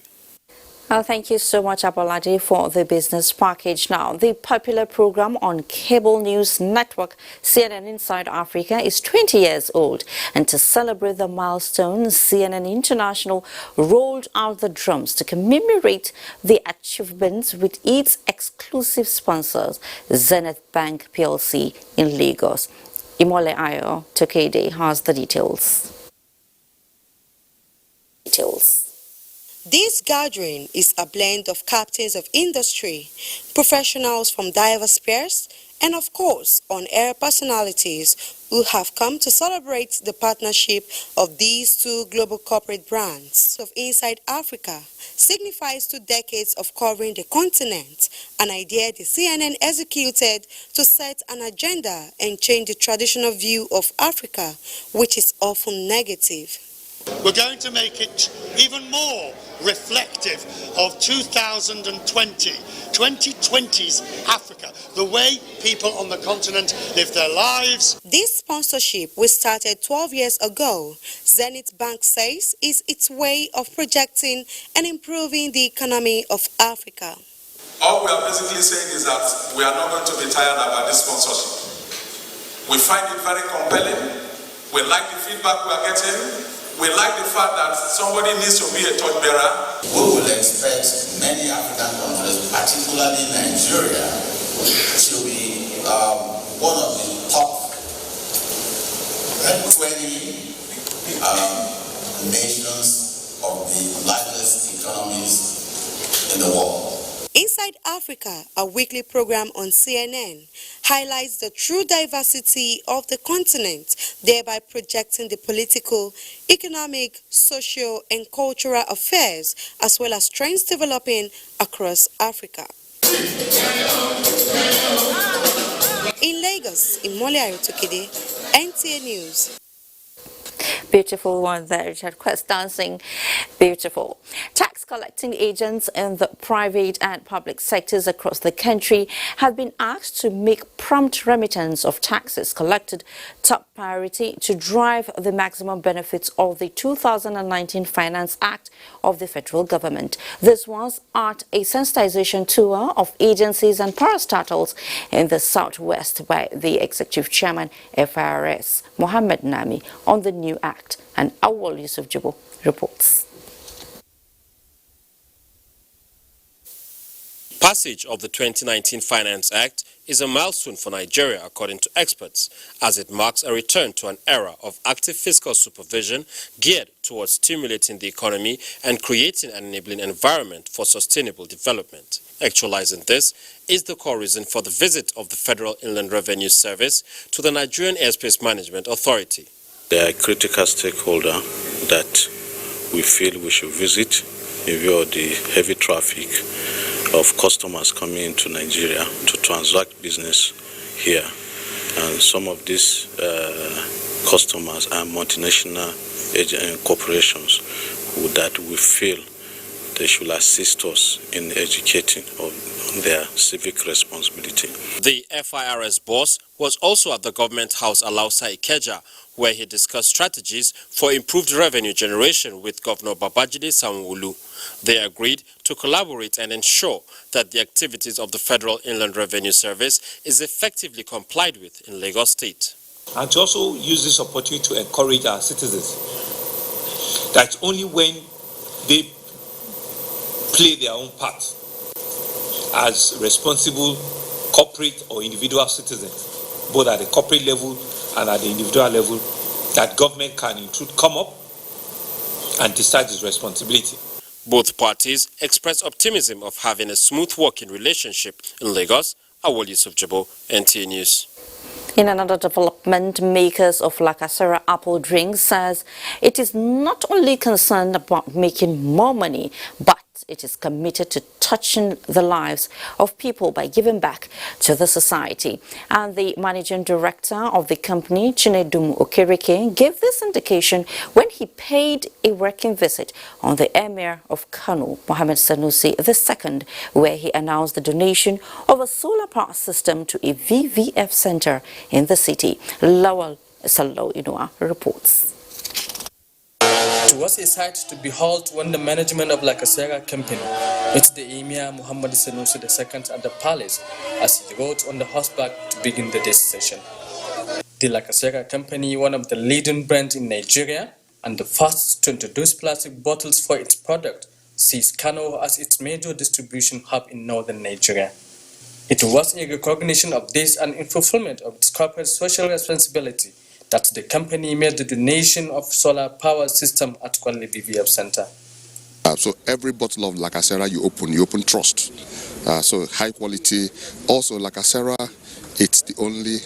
Well, thank you so much, Abolade, for the business package. Now, the popular program on cable news network CNN Inside Africa is 20 years old. And to celebrate the milestone, CNN International rolled out the drums to commemorate the achievements with its exclusive sponsors, Zenith Bank PLC in Lagos. Imole Ayo Tokede has the details. This gathering is a blend of captains of industry, professionals from diverse spheres, and of course, on-air personalities who have come to celebrate the partnership of these two global corporate brands. Of Inside Africa signifies 2 decades of covering the continent, an idea the CNN executed to set an agenda and change the traditional view of Africa, which is often negative. We're going to make it even more reflective of 2020's Africa, the way people on the continent live their lives. This sponsorship, which started 12 years ago, Zenith Bank says is its way of projecting and improving the economy of Africa. All we are basically saying is that we are not going to be tired about this sponsorship. We find it very compelling. We like the feedback we are getting. We like the fact that somebody needs to be a torchbearer. We will expect many African countries, particularly Nigeria, to be one of the top 20 nations of the liveliest economies in the world. Inside Africa, a weekly program on CNN, highlights the true diversity of the continent, thereby projecting the political, economic, social, and cultural affairs, as well as trends developing across Africa. In Lagos, Imole Ayotokide, NTA News. Beautiful one there, Richard Quest dancing. Beautiful. Tax collecting agents in the private and public sectors across the country have been asked to make prompt remittance of taxes collected top priority to drive the maximum benefits of the 2019 Finance Act of the federal government. This was at a sensitization tour of agencies and parastatals in the southwest by the executive chairman FIRS, Mohammed Nami, on the new act. And Awal Yusuf Jibo reports. Passage of the 2019 Finance Act is a milestone for Nigeria, according to experts, as it marks a return to an era of active fiscal supervision geared towards stimulating the economy and creating an enabling environment for sustainable development. Actualizing this is the core reason for the visit of the Federal Inland Revenue Service to the Nigerian Airspace Management Authority. They are a critical stakeholder that we feel we should visit in view of the heavy traffic of customers coming into Nigeria to transact business here. And some of these customers are multinational corporations that we feel they should assist us in educating on their civic responsibility. The FIRS boss was also at the Government House Alausa Ikeja, where he discussed strategies for improved revenue generation with Governor Babajide Sanwo-Olu. They agreed to collaborate and ensure that the activities of the Federal Inland Revenue Service is effectively complied with in Lagos State. And to also use this opportunity to encourage our citizens that only when they play their own part as responsible corporate or individual citizens, both at the corporate level and at the individual level, that government can in truth come up and decide its responsibility. Both parties expressed optimism of having a smooth working relationship in Lagos. Awol Yusuf Jibo, NTA News. In another development, makers of Lakasera apple drink says it is not only concerned about making more money, but it is committed to touching the lives of people by giving back to the society. And the managing director of the company, Chinedum Okereke, gave this indication when he paid a working visit on the Emir of Kano, Mohammed Sanusi II, where he announced the donation of a solar power system to a VVF center in the city. Lawal Sallo Inua reports. It was a sight to behold when the management of Lakasera company met the Emir Muhammad Sanusi II at the palace as he rode on the horseback to begin the day's session. The Lakasera company, one of the leading brands in Nigeria and the first to introduce plastic bottles for its product, sees Kano as its major distribution hub in northern Nigeria. It was in recognition of this and in fulfillment of its corporate social responsibility that the company made the donation of solar power system at Kwale BVF Center. So every bottle of Lakasera you open trust. So high quality. Also Lakasera, it's the only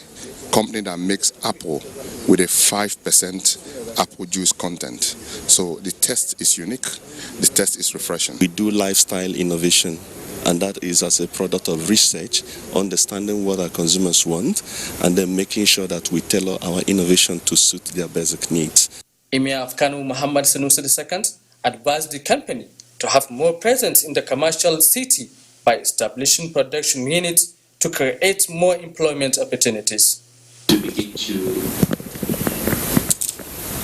company that makes apple with a 5% apple juice content. So the taste is unique, the taste is refreshing. We do lifestyle innovation, and that is as a product of research, understanding what our consumers want, and then making sure that we tailor our innovation to suit their basic needs. Emir of Kano Muhammad Sanusi II advised the company to have more presence in the commercial city by establishing production units to create more employment opportunities. To begin to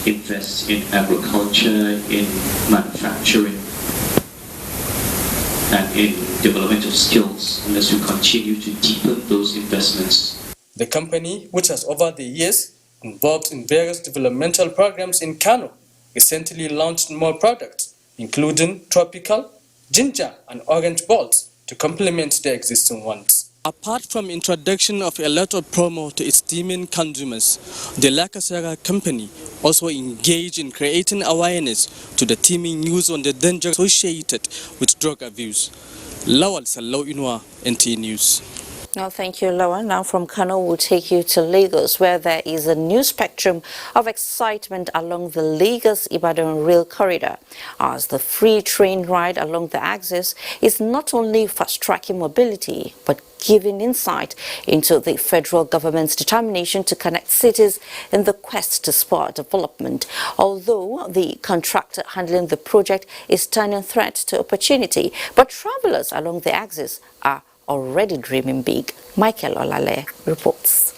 invest in agriculture, in manufacturing, and in development of skills unless we continue to deepen those investments. The company, which has over the years involved in various developmental programs in Kano, recently launched more products, including tropical, ginger, and orange balls to complement the existing ones. Apart from introduction of a lot of promo to its teeming consumers, the Lakasera company also engaged in creating awareness to the teeming news on the danger associated with drug abuse. Lawal Sallau Inua, NT News. Well, thank you, Lawan. Now from Kano, we'll take you to Lagos, where there is a new spectrum of excitement along the Lagos-Ibadan rail corridor, as the free train ride along the axis is not only fast-tracking mobility, but giving insight into the federal government's determination to connect cities in the quest to spur development. Although the contractor handling the project is turning threat to opportunity, but travelers along the axis are already dreaming big. Michael Olale reports.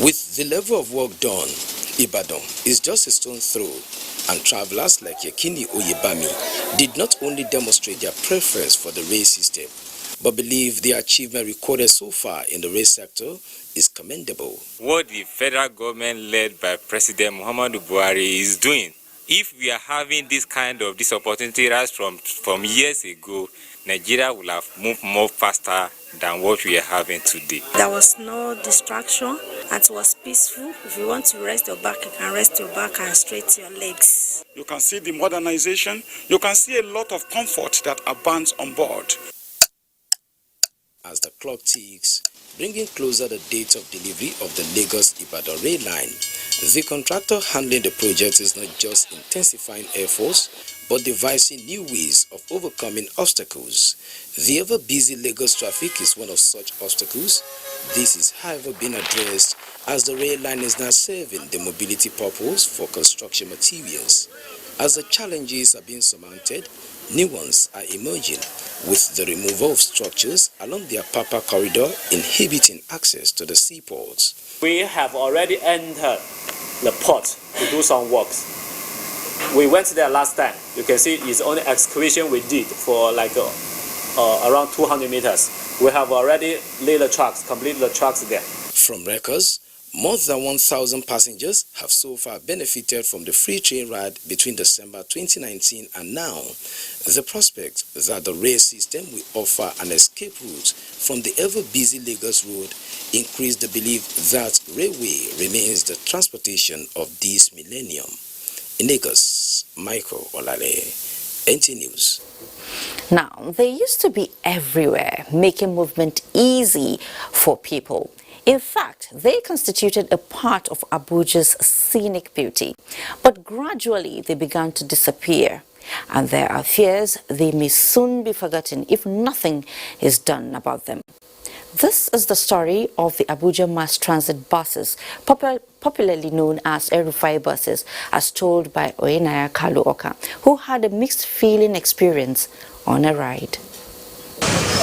With the level of work done, Ibadan is just a stone throw, and travelers like Yakini Oyebami did not only demonstrate their preference for the rail system, but believe the achievement recorded so far in the rail sector is commendable. What the federal government led by President Muhammadu Buhari is doing, if we are having this kind of opportunity rise from years ago, Nigeria will have moved more faster than what we are having today. There was no distraction and it was peaceful. If you want to rest your back, you can rest your back and straight your legs. You can see the modernization. You can see a lot of comfort that abounds on board. As the clock ticks, bringing closer the date of delivery of the Lagos-Ibadan rail line, the contractor handling the project is not just intensifying efforts, but devising new ways of overcoming obstacles. The ever-busy Lagos traffic is one of such obstacles. This is, however, being addressed as the rail line is now serving the mobility purpose for construction materials. As the challenges are being surmounted, new ones are emerging, with the removal of structures along the Apapa corridor inhibiting access to the seaports. We have already entered the port to do some works. We went there last time. You can see it's only excavation we did for like around 200 meters. We have already laid the tracks, completed the tracks there. From records, more than 1,000 passengers have so far benefited from the free train ride between December 2019 and now. The prospect that the rail system will offer an escape route from the ever-busy Lagos road increase the belief that railway remains the transportation of this millennium. In Lagos, Michael Olale, NT News. Now, they used to be everywhere, making movement easy for people. In fact, they constituted a part of Abuja's scenic beauty. But gradually, they began to disappear. And there are fears they may soon be forgotten if nothing is done about them. This is the story of the Abuja mass transit buses, popularly known as Erufai buses, as told by Oyenaya Kalu Oka, who had a mixed feeling experience on a ride.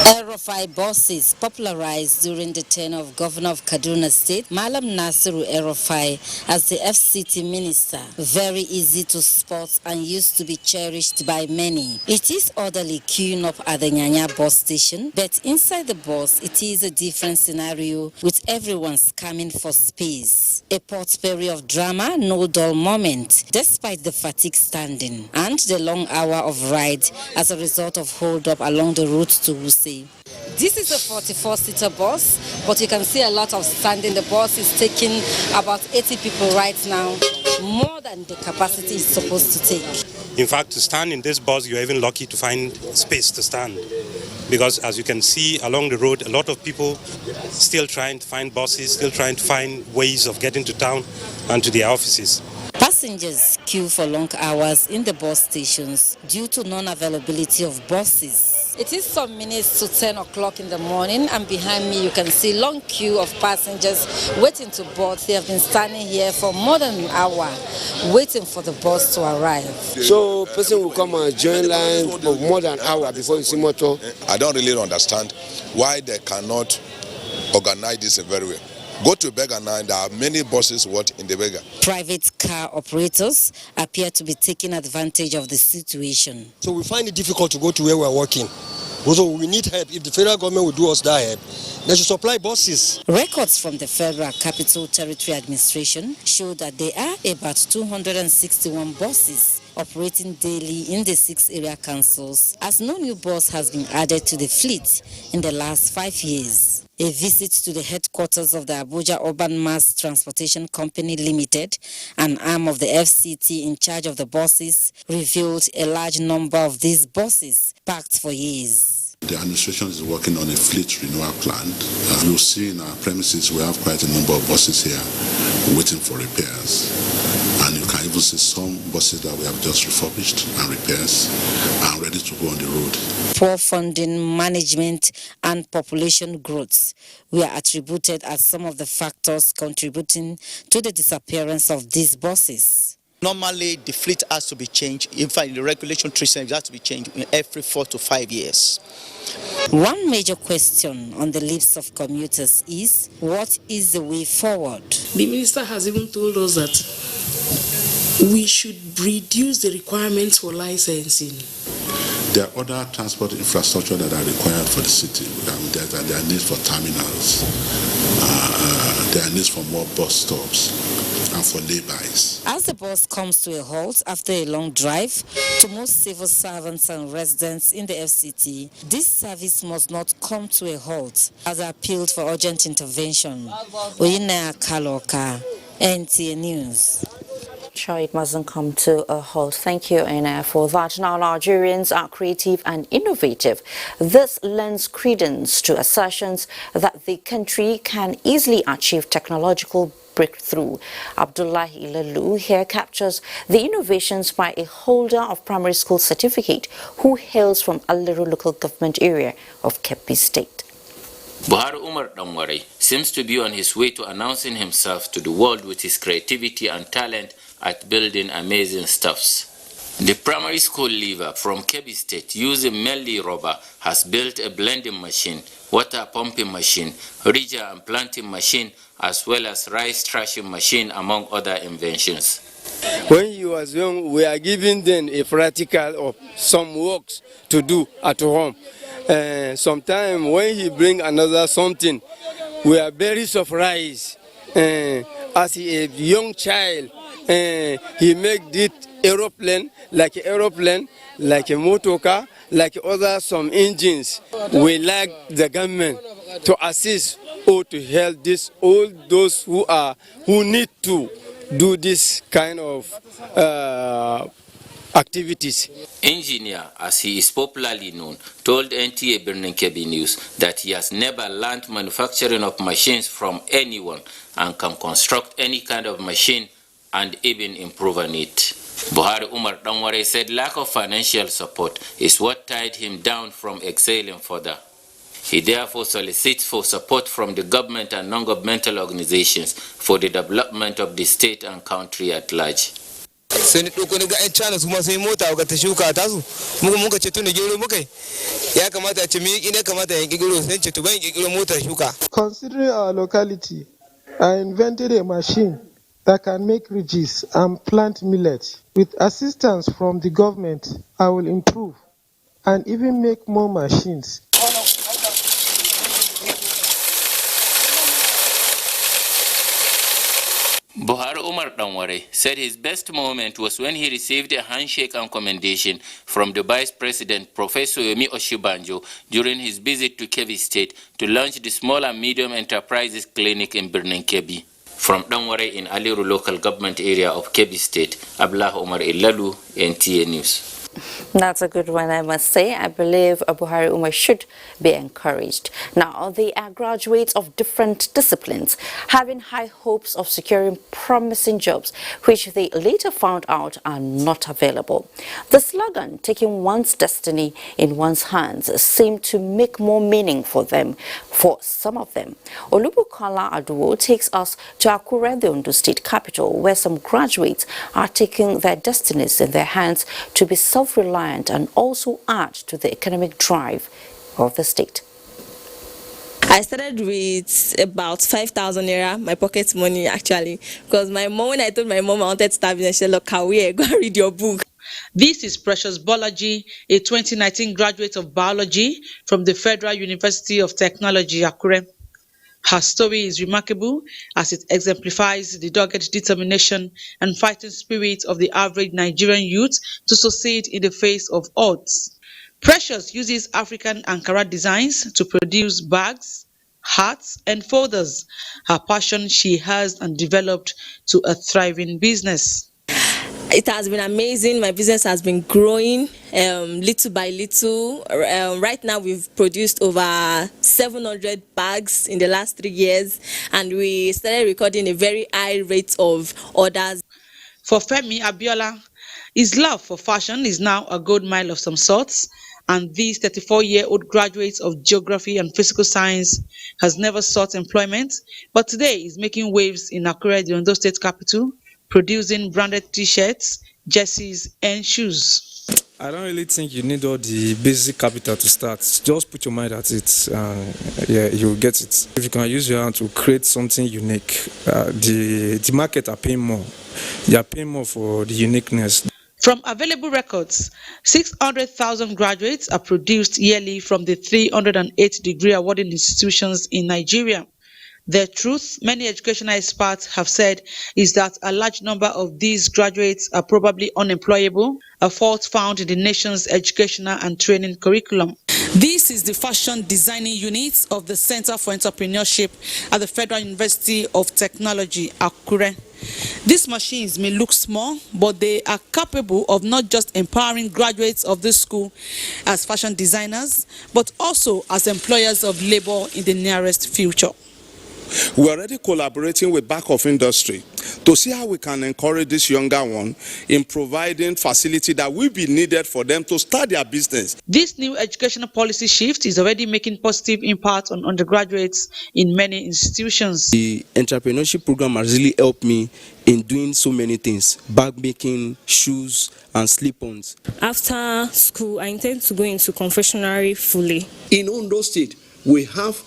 El-Rufai buses popularized during the tenure of Governor of Kaduna State, Malam Nasiru El-Rufai, as the FCT minister. Very easy to spot and used to be cherished by many. It is orderly queuing up at the Nyanya bus station, but inside the bus, it is a different scenario with everyone scamming for space. A potpourri of drama, no dull moment, despite the fatigue standing and the long hour of ride as a result of hold-up along the route to Wuse. This is a 44-seater bus, but you can see a lot of standing. The bus is taking about 80 people right now, more than the capacity is supposed to take. In fact, to stand in this bus, you're even lucky to find space to stand. Because as you can see along the road, a lot of people still trying to find buses, still trying to find ways of getting to town and to their offices. Passengers queue for long hours in the bus stations due to non-availability of buses. It is some minutes to 10 o'clock in the morning, and behind me you can see long queue of passengers waiting to board. They have been standing here for more than an hour waiting for the bus to arrive. So person will come and join line for more than an hour before you see motor. I don't really understand why they cannot organize this very well. Go to Bega now, there are many buses in the Bega. Private car operators appear to be taking advantage of the situation. So we find it difficult to go to where we are working. So we need help. If the federal government will do us that help, they should supply buses. Records from the Federal Capital Territory Administration show that there are about 261 buses operating daily in the 6 area councils, as no new bus has been added to the fleet in the last 5 years. A visit to the headquarters of the Abuja Urban Mass Transportation Company Limited, an arm of the FCT in charge of the buses, revealed a large number of these buses parked for years. The administration is working on a fleet renewal plan. As you'll see in our premises, we have quite a number of buses here waiting for repairs. And you can even see some buses that we have just refurbished and repairs and ready to go on the road. Poor funding, management and population growth were attributed as some of the factors contributing to the disappearance of these buses. Normally, the fleet has to be changed. In fact, the regulation treatment has to be changed every 4 to 5 years. One major question on the lips of commuters is, what is the way forward? The minister has even told us that we should reduce the requirements for licensing. There are other transport infrastructure that are required for the city. There are needs for terminals. There are needs for more bus stops and for laybys. As the bus comes to a halt after a long drive, to most civil servants and residents in the FCT, this service must not come to a halt, as appealed for urgent intervention. Oyinaya Kaloka, NTA News. Sure, it mustn't come to a halt. Thank you, Anna, for that. Now, Nigerians are creative and innovative. This lends credence to assertions that the country can easily achieve technological breakthrough. Abdullahi Ilalu here captures the innovations by a holder of primary school certificate who hails from Aliru local government area of Kebbi State. Buhari Umar Damware seems to be on his way to announcing himself to the world with his creativity and talent at building amazing stuffs. The primary school leaver from Kebbi State, using mainly rubber, has built a blending machine, water pumping machine, ridger and planting machine, as well as rice thrashing machine, among other inventions. When he was young, we are giving them a practical of some works to do at home. Sometimes when he bring another something, we are very surprised. As a young child, he make this aeroplane, like a motor car, like other some engines. We like the government to assist or to help this all those who need to do this kind of activities. Engineer, as he is popularly known, told NTA Birnin Kebbi News that he has never learned manufacturing of machines from anyone and can construct any kind of machine and even improve on it. Buhari Umar Damware said lack of financial support is what tied him down from excelling further. He therefore solicits for support from the government and non-governmental organizations for the development of the state and country at large. sai ni ɗauko ni ga 'yan China su ma sai mota ga ta shuka ta su muka ce tun da gero muka ya kamata a ce mi ne kamata ya gero sai ce to ban gero motar shuka. Considering our locality, I invented a machine that can make ridges and plant millet. With assistance from the government, I will improve and even make more machines. Buhari Umar Danware said his best moment was when he received a handshake and commendation from the Vice President, Professor Yomi Oshibanjo, during his visit to Kebbi State to launch the Small and Medium Enterprises Clinic in Birnin Kebbi. From Danware in Aliru local government area of Kebbi State, Abdullah Umar Ilalu, NTA News. That's a good one, I must say. I believe Buhari Umar should be encouraged. Now, they are graduates of different disciplines, having high hopes of securing promising jobs, which they later found out are not available. The slogan, taking one's destiny in one's hands, seemed to make more meaning for them, for some of them. Olubukola Aduwo takes us to Akure, the Ondo State capital, where some graduates are taking their destinies in their hands to be self-reliant and also add to the economic drive of the state. I started with about 5,000 naira, my pocket money actually, because my mom, when I told my mom I wanted to start business, she said, look, go and read your book. This is Precious Bolaji, a 2019 graduate of biology from the Federal University of Technology, Akure. Her story is remarkable as it exemplifies the dogged determination and fighting spirit of the average Nigerian youth to succeed in the face of odds. Precious uses African Ankara designs to produce bags, hats, and folders, her passion she has and developed to a thriving business. It has been amazing. My business has been growing little by little. Right now, we've produced over 700 bags in the last 3 years, and we started recording a very high rate of orders. For Femi Abiola, his love for fashion is now a gold mile of some sorts, and this 34-year-old graduate of geography and physical science has never sought employment, but today is making waves in Akure, the Ondo State capital, producing branded t-shirts, jerseys, and shoes. I don't really think you need all the basic capital to start. Just put your mind at it, yeah, you'll get it. If you can use your hand to create something unique, the market are paying more. They are paying more for the uniqueness. From available records, 600,000 graduates are produced yearly from the 308 degree awarding institutions in Nigeria. The truth, many educational experts have said, is that a large number of these graduates are probably unemployable, a fault found in the nation's educational and training curriculum. This is the fashion designing unit of the Center for Entrepreneurship at the Federal University of Technology, Akure. These machines may look small, but they are capable of not just empowering graduates of this school as fashion designers, but also as employers of labor in the nearest future. We're already collaborating with Back of Industry to see how we can encourage this younger one in providing facility that will be needed for them to start their business. This new educational policy shift is already making positive impact on undergraduates in many institutions. The entrepreneurship program has really helped me in doing so many things: bag making, shoes, and slip-ons. After school, I intend to go into confectionery fully. In Ondo State, we have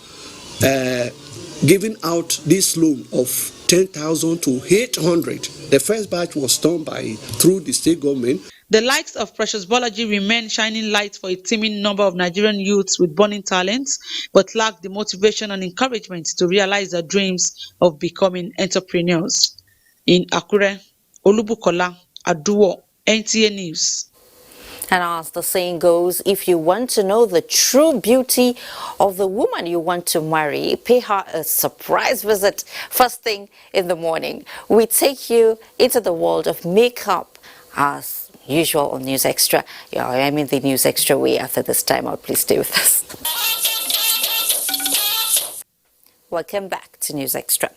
giving out this loan of 10,000 to 800. The first batch was done through the state government. The likes of Precious Bolaji remain shining lights for a teeming number of Nigerian youths with burning talents, but lack the motivation and encouragement to realize their dreams of becoming entrepreneurs. In Akure, Olubukola Aduwo, NTA News. And as the saying goes, if you want to know the true beauty of the woman you want to marry, pay her a surprise visit first thing in the morning. We take you into the world of makeup as usual on News Extra. Yeah, I mean the News Extra way after this time out. Please stay with us. Welcome back to News Extra.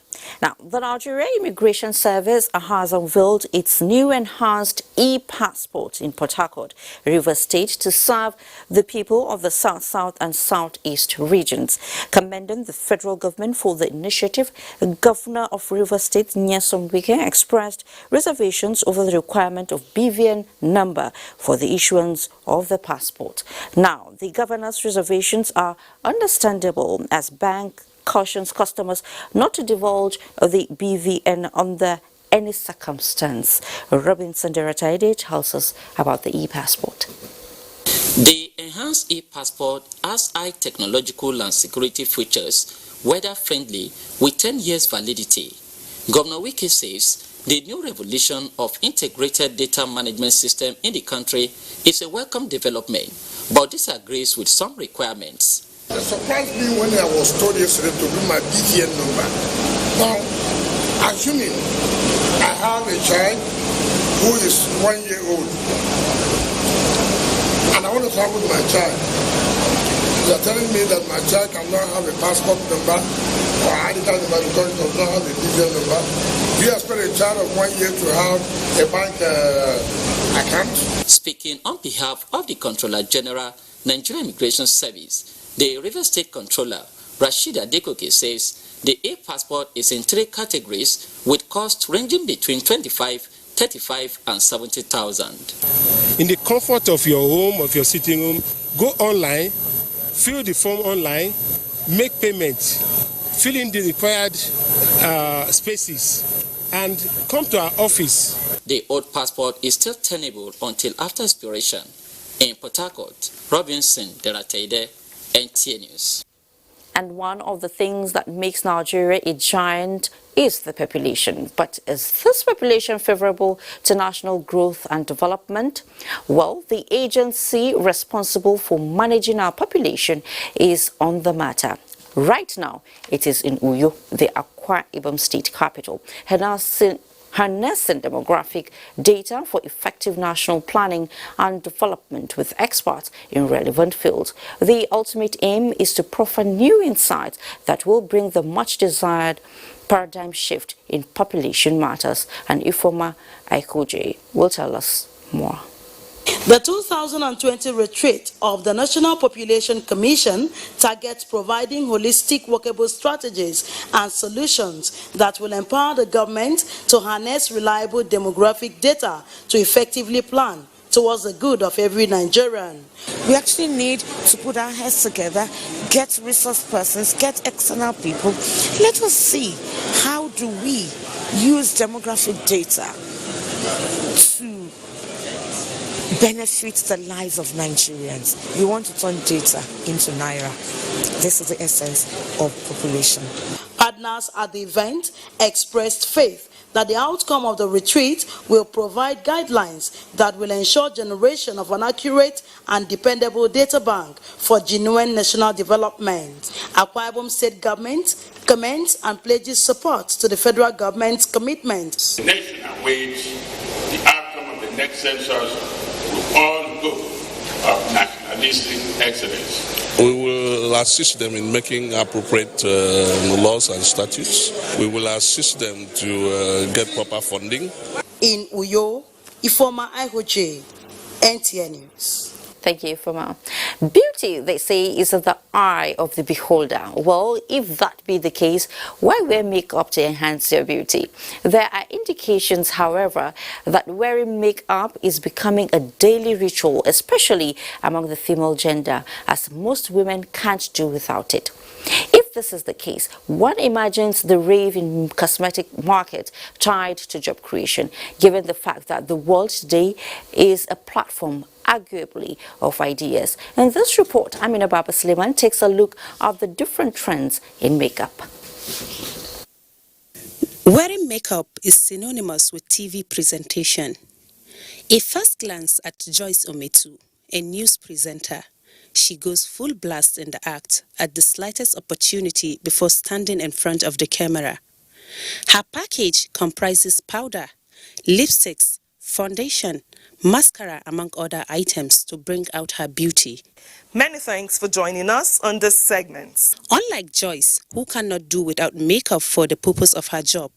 Now, the Nigerian Immigration Service has unveiled its new enhanced e-passport in Port Harcourt, Rivers State, to serve the people of the South, South and Southeast regions. Commending the federal government for the initiative, the Governor of Rivers State, Nyesom Wike, expressed reservations over the requirement of BVN number for the issuance of the passport. Now, the governor's reservations are understandable as bank cautions customers not to divulge the BVN under any circumstance. Robinson Derataide tells us about the e-passport. The enhanced e-passport has high technological and security features, weather-friendly, with 10 years validity. Governor Wike says the new revolution of integrated data management system in the country is a welcome development, but disagrees with some requirements. It surprised me when I was told yesterday to do my BVN number. Now, assuming I have a child who is 1 year old, and I want to travel with my child, they are telling me that my child cannot have a passport number or ID card number because it does not have a BVN number. Do you expect a child of 1 year to have a bank account? Speaking on behalf of the Controller General, Nigerian Immigration Service, the River State Controller, Rashida Dekoke, says the e-passport is in 3 categories with costs ranging between 25, 35 and 70,000. In the comfort of your home, of your sitting room, go online, fill the form online, make payment, fill in the required spaces, and come to our office. The old passport is still tenable until after expiration. In Port Harcourt, Robinson Derataide, NTA News. And one of the things that makes Nigeria a giant is the population. But is this population favorable to national growth and development? Well, the agency responsible for managing our population is on the matter. Right now, it is in Uyo, the Akwa Ibom state capital, harnessing demographic data for effective national planning and development with experts in relevant fields. The ultimate aim is to proffer new insights that will bring the much-desired paradigm shift in population matters. And Ifoma Aikoje will tell us more. The 2020 retreat of the National Population Commission targets providing holistic workable strategies and solutions that will empower the government to harness reliable demographic data to effectively plan towards the good of every Nigerian. We actually need to put our heads together, get resource persons, get external people. Let us see how do we use demographic data to benefit the lives of Nigerians. We want to turn data into Naira. This is the essence of population. Partners at the event expressed faith that the outcome of the retreat will provide guidelines that will ensure generation of an accurate and dependable data bank for genuine national development. Akwa Ibom State Government commends and pledges support to the federal government's commitment. The nation awaits the outcome of the next census with all hope of nationalistic excellence. We will assist them in making appropriate laws and statutes. We will assist them to get proper funding. In Uyo, Ifoma Aikoje, NTA News. Thank you, Ifoma. Beauty, they say, is in the eye of the beholder. Well, if that be the case, why wear makeup to enhance your beauty? There are indications, however, that wearing makeup is becoming a daily ritual, especially among the female gender, as most women can't do without it. If this is the case, one imagines the rave in cosmetic market tied to job creation, given the fact that the world today is a platform arguably of ideas. In this report, Amina Baba Suleiman takes a look at the different trends in makeup. Wearing makeup is synonymous with TV presentation. A first glance at Joyce Ometu, a news presenter, she goes full blast in the act at the slightest opportunity before standing in front of the camera. Her package comprises powder, lipsticks, foundation, mascara, among other items to bring out her beauty. Many thanks for joining us on this segment. Unlike Joyce, who cannot do without makeup for the purpose of her job,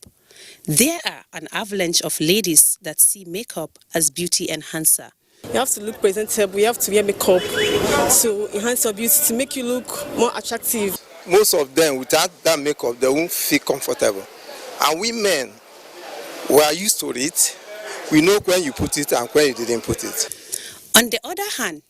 there are an avalanche of ladies that see makeup as beauty enhancer. You have to look presentable, you have to wear makeup to enhance your beauty, to make you look more attractive. Most of them, without that makeup, they won't feel comfortable. And we men, we are used to it. We know when you put it and when you didn't put it. On the other hand,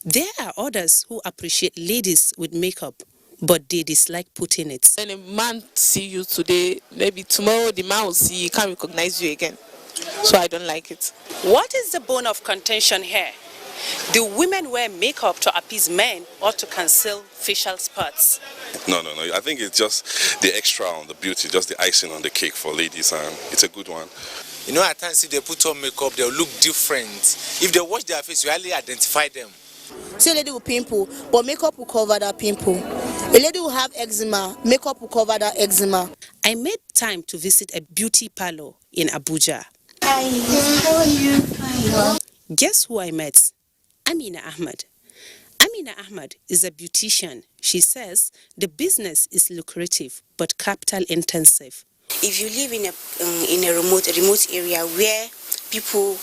there are others who appreciate ladies with makeup, but they dislike putting it. When a man see you today, maybe tomorrow the man will see you, can't recognize you again. So I don't like it. What is the bone of contention here? Do women wear makeup to appease men or to conceal facial spots? No. I think it's just the extra on the beauty, just the icing on the cake for ladies, and it's a good one. You know, at times if they put on makeup, they'll look different. If they wash their face, you hardly identify them. See, a lady will pimple, but makeup will cover that pimple. A lady will have eczema, makeup will cover that eczema. I made time to visit a beauty parlor in Abuja. Hi, how are you? Guess who I met? Amina Ahmad. Amina Ahmad is a beautician. She says the business is lucrative but capital intensive. If you live in a remote area where people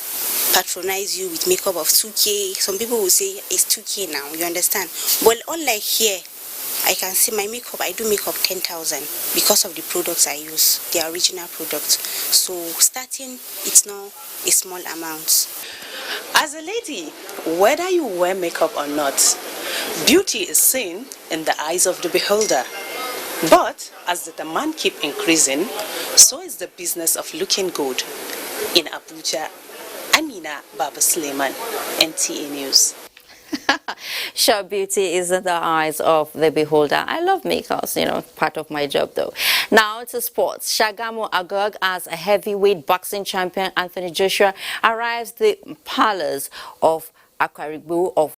patronize you with makeup of 2K, some people will say it's 2K now, you understand? Well, unlike here, I can say my makeup, I do makeup 10,000 because of the products I use, the original products. So starting, it's not a small amount. As a lady, whether you wear makeup or not, beauty is seen in the eyes of the beholder. But as the demand keeps increasing, so is the business of looking good. In Abuja, Amina Baba Suleiman, NTA News. Sure, beauty is in the eyes of the beholder. I love makeups, part of my job though. Now to sports. Shagamu Agog as a heavyweight boxing champion Anthony Joshua arrives the palace of Akwarigbo of